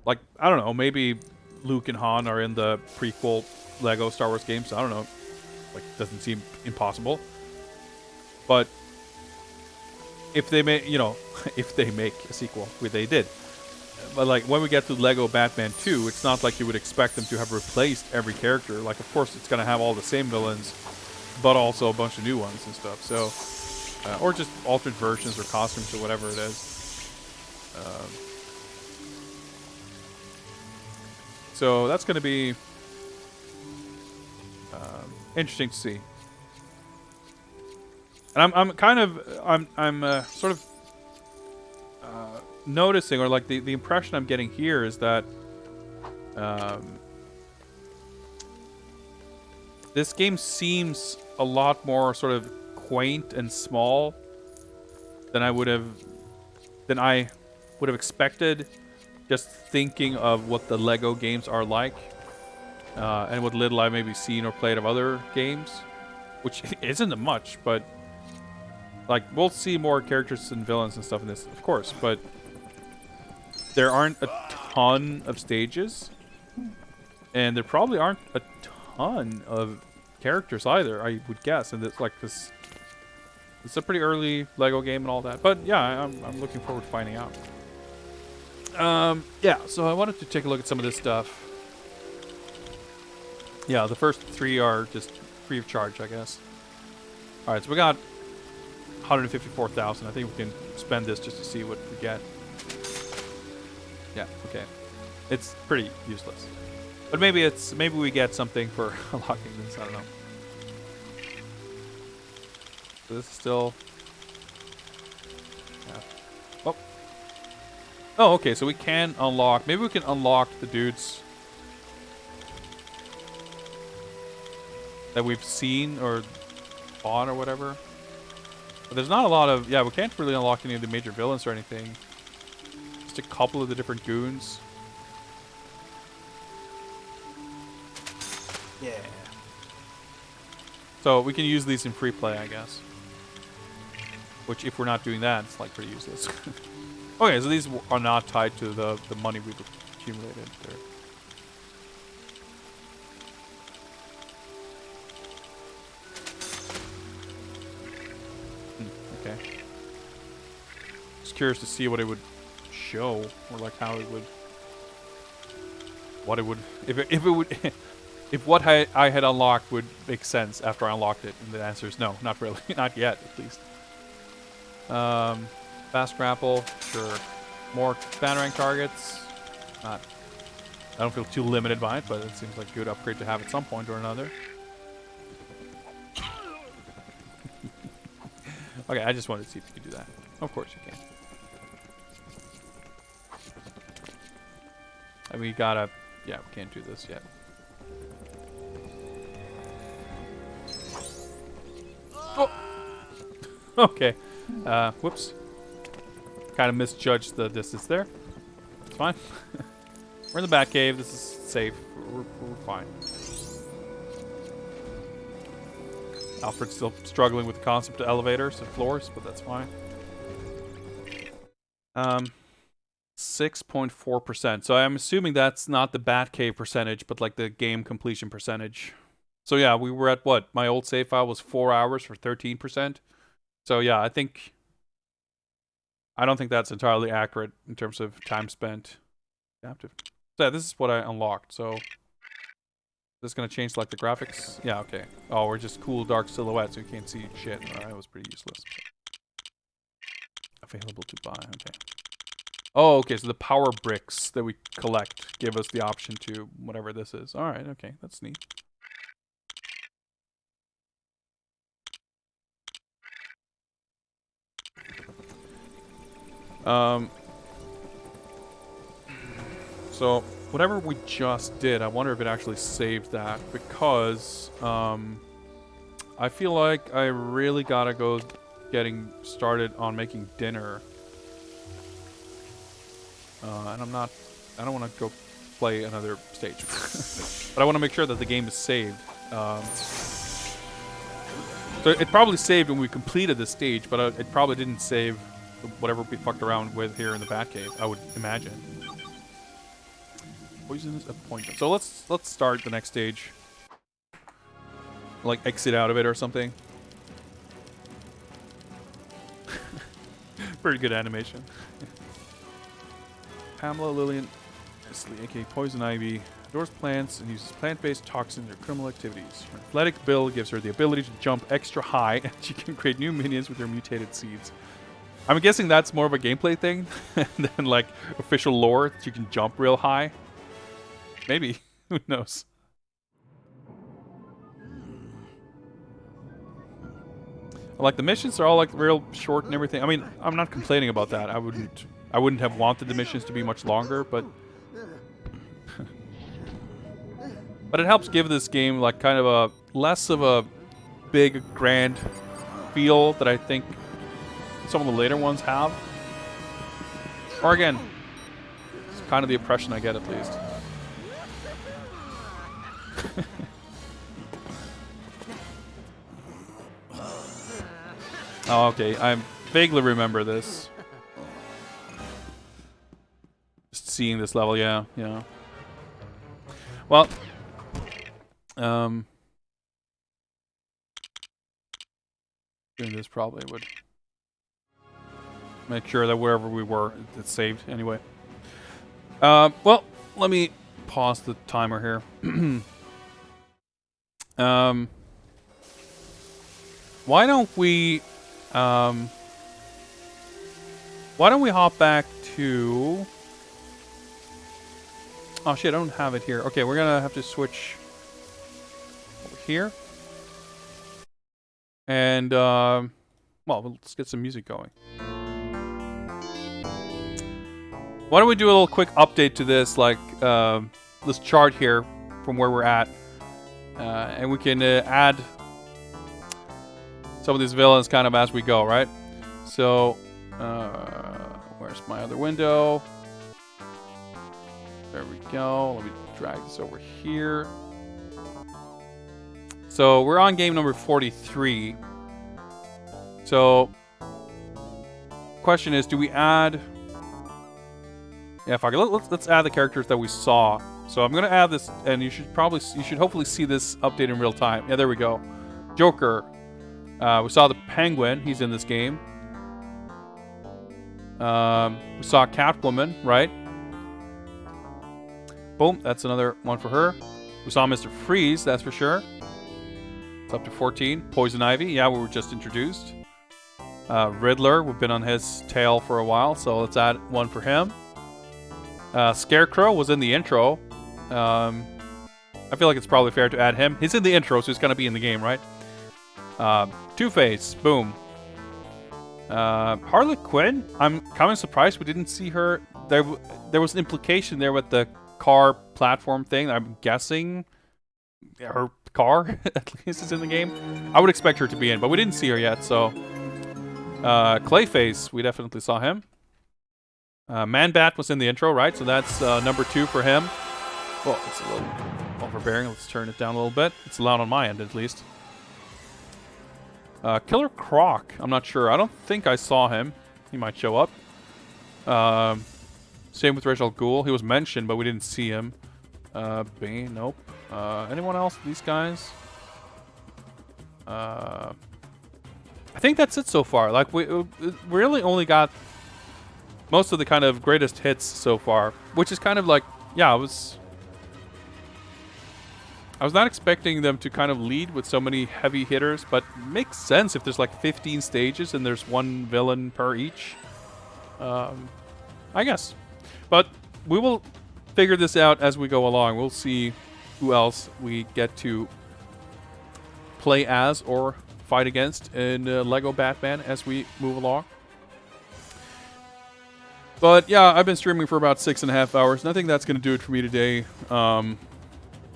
A: Like, I don't know, maybe Luke and Han are in the prequel Lego Star Wars games. I don't know. Like, doesn't seem impossible. But if they make, you know, if they make a sequel, which they did. But, like, when we get to Lego Batman 2, it's not like you would expect them to have replaced every character. Like, of course, it's going to have all the same villains, but also a bunch of new ones and stuff. So, or just altered versions or costumes or whatever it is. So that's going to be interesting to see. And I'm kind of sort of noticing, or like the impression I'm getting here is that this game seems a lot more sort of quaint and small than I would have expected, just thinking of what the Lego games are like, and what little I've maybe seen or played of other games, which isn't much, but like, we'll see more characters and villains and stuff in this, of course, but there aren't a ton of stages, and there probably aren't a ton of characters either, I would guess, and it's like this. It's a pretty early Lego game and all that, but yeah, I'm looking forward to finding out. Yeah, so I wanted to take a look at some of this stuff. Yeah, the first three are just free of charge, I guess. All right, so we got 154,000. I think we can spend this just to see what we get. Yeah, okay. It's pretty useless, but maybe we get something for unlocking this. I don't know. So this is still. Yeah. Oh. Oh, okay. So we can unlock. Maybe we can unlock the dudes that we've seen or bought or whatever. But there's not a lot of. Yeah, we can't really unlock any of the major villains or anything. Just a couple of the different goons. Yeah. So we can use these in free play, I guess. Which, if we're not doing that, it's like pretty useless. Okay, so these are not tied to the money we've accumulated there. Okay. Just curious to see what it would show, or like how it would what it would, if it would, if what I had unlocked would make sense after I unlocked it. And the answer is no, not really, not yet at least. Fast grapple, sure. More batarang targets. Not. I don't feel too limited by it, but it seems like a good upgrade to have at some point or another. Okay, I just wanted to see if you could do that. Of course you can. And we gotta... Yeah, we can't do this yet. Oh! Okay. Whoops. Kind of misjudged the distance there. It's fine. We're in the Batcave. This is safe. We're fine. Alfred's still struggling with the concept of elevators and floors, but that's fine. 6.4%. So I'm assuming that's not the Batcave percentage, but like the game completion percentage. So yeah, we were at what? My old save file was 4 hours for 13%. So yeah, I don't think that's entirely accurate in terms of time spent. Adaptive. So yeah, this is what I unlocked. So is this gonna change like the graphics? Yeah, okay. Oh, we're just cool dark silhouettes, so you can't see shit. Alright, that was pretty useless. Available to buy, okay. Oh, okay, so the power bricks that we collect give us the option to whatever this is. Alright, okay, that's neat. So whatever we just did, I wonder if it actually saved that, because I feel like I really gotta go getting started on making dinner. And I don't want to go play another stage. But I want to make sure that the game is saved. So it probably saved when we completed the stage, but it probably didn't save whatever we fucked around with here in the Batcave, I would imagine. Poisonous appointment. So let's start the next stage. Like exit out of it or something. Pretty good animation. Pamela Lillian, aka Poison Ivy, adores plants and uses plant-based toxins in her criminal activities. Her athletic build gives her the ability to jump extra high, and she can create new minions with her mutated seeds. I'm guessing that's more of a gameplay thing than like official lore, that you can jump real high. Maybe. Who knows? Like the missions are all like real short and everything. I mean, I'm not complaining about that. I wouldn't have wanted the missions to be much longer, but but it helps give this game like kind of a less of a big grand feel that I think some of the later ones have. Or again, it's kind of the impression I get at least. Oh, okay. I vaguely remember this. Just seeing this level, yeah. Well, doing this probably would make sure that wherever we were, it's saved anyway. Well, let me pause the timer here. Why don't we hop back to... Oh shit, I don't have it here. Okay, we're gonna have to switch over here. And, well, let's get some music going. Why don't we do a little quick update to this, like, this chart here from where we're at. And we can add some of these villains kind of as we go, right? So, where's my other window? There we go. Let me drag this over here. So, we're on game number 43. So, question is, do we add... Yeah, fuck it. Let's add the characters that we saw. So I'm gonna add this, and you should hopefully see this update in real time. Yeah, there we go. Joker. We saw the Penguin. He's in this game. We saw Catwoman, right? Boom, that's another one for her. We saw Mr. Freeze, that's for sure. It's up to 14. Poison Ivy, yeah, we were just introduced. Riddler, we've been on his tail for a while, so let's add one for him. Scarecrow was in the intro. I feel like it's probably fair to add him. He's in the intro, so he's going to be in the game, right? Two-Face, boom. Harley Quinn, I'm kind of surprised we didn't see her. There was an implication there with the car platform thing. I'm guessing her car, at least, is in the game. I would expect her to be in, but we didn't see her yet, so... Clayface, we definitely saw him. Man-Bat was in the intro, right? So that's number 2 for him. Well, it's a little overbearing. Let's turn it down a little bit. It's loud on my end, at least. Killer Croc. I'm not sure. I don't think I saw him. He might show up. Same with Rachel Ghoul. He was mentioned, but we didn't see him. Bane, nope. Anyone else? These guys? I think that's it so far. Like, we really only got most of the kind of greatest hits so far, which is kind of like, yeah, I was not expecting them to kind of lead with so many heavy hitters, but it makes sense if there's like 15 stages and there's one villain per each. I guess. But we will figure this out as we go along. We'll see who else we get to play as or fight against in Lego Batman as we move along. But yeah, I've been streaming for about 6.5 hours, and I think that's going to do it for me today.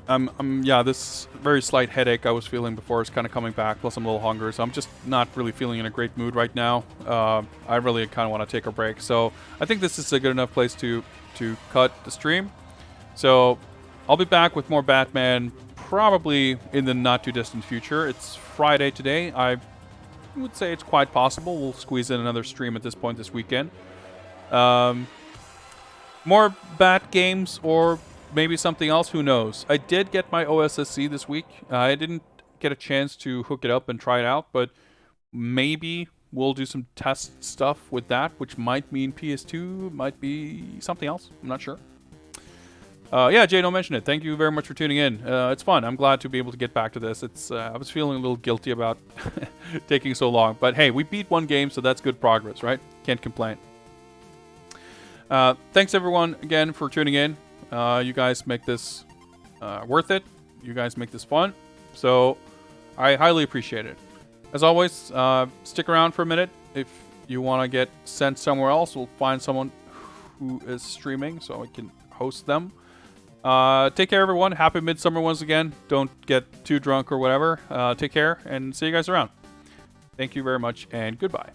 A: Yeah, this very slight headache I was feeling before is kind of coming back, plus I'm a little hungry, so I'm just not really feeling in a great mood right now. I really kind of want to take a break, so I think this is a good enough place to cut the stream. So I'll be back with more Batman probably in the not-too-distant future. It's Friday today. I would say it's quite possible we'll squeeze in another stream at this point this weekend. More Bat games or maybe something else, who knows. I did get my OSSC this week. I didn't get a chance to hook it up and try it out, but maybe we'll do some test stuff with that, which might mean PS2, might be something else. I'm not sure. Yeah, Jay, don't mention it. Thank you very much for tuning in. It's fun. I'm glad to be able to get back to this. It's I was feeling a little guilty about taking so long, but hey, we beat one game, so that's good progress, right? Can't complain. Thanks everyone again for tuning in. You guys make this worth it. You guys make this fun. So I highly appreciate it. As always, stick around for a minute. If you want to get sent somewhere else, we'll find someone who is streaming so I can host them. Take care, everyone. Happy Midsummer once again. Don't get too drunk or whatever. Take care and see you guys around. Thank you very much and goodbye.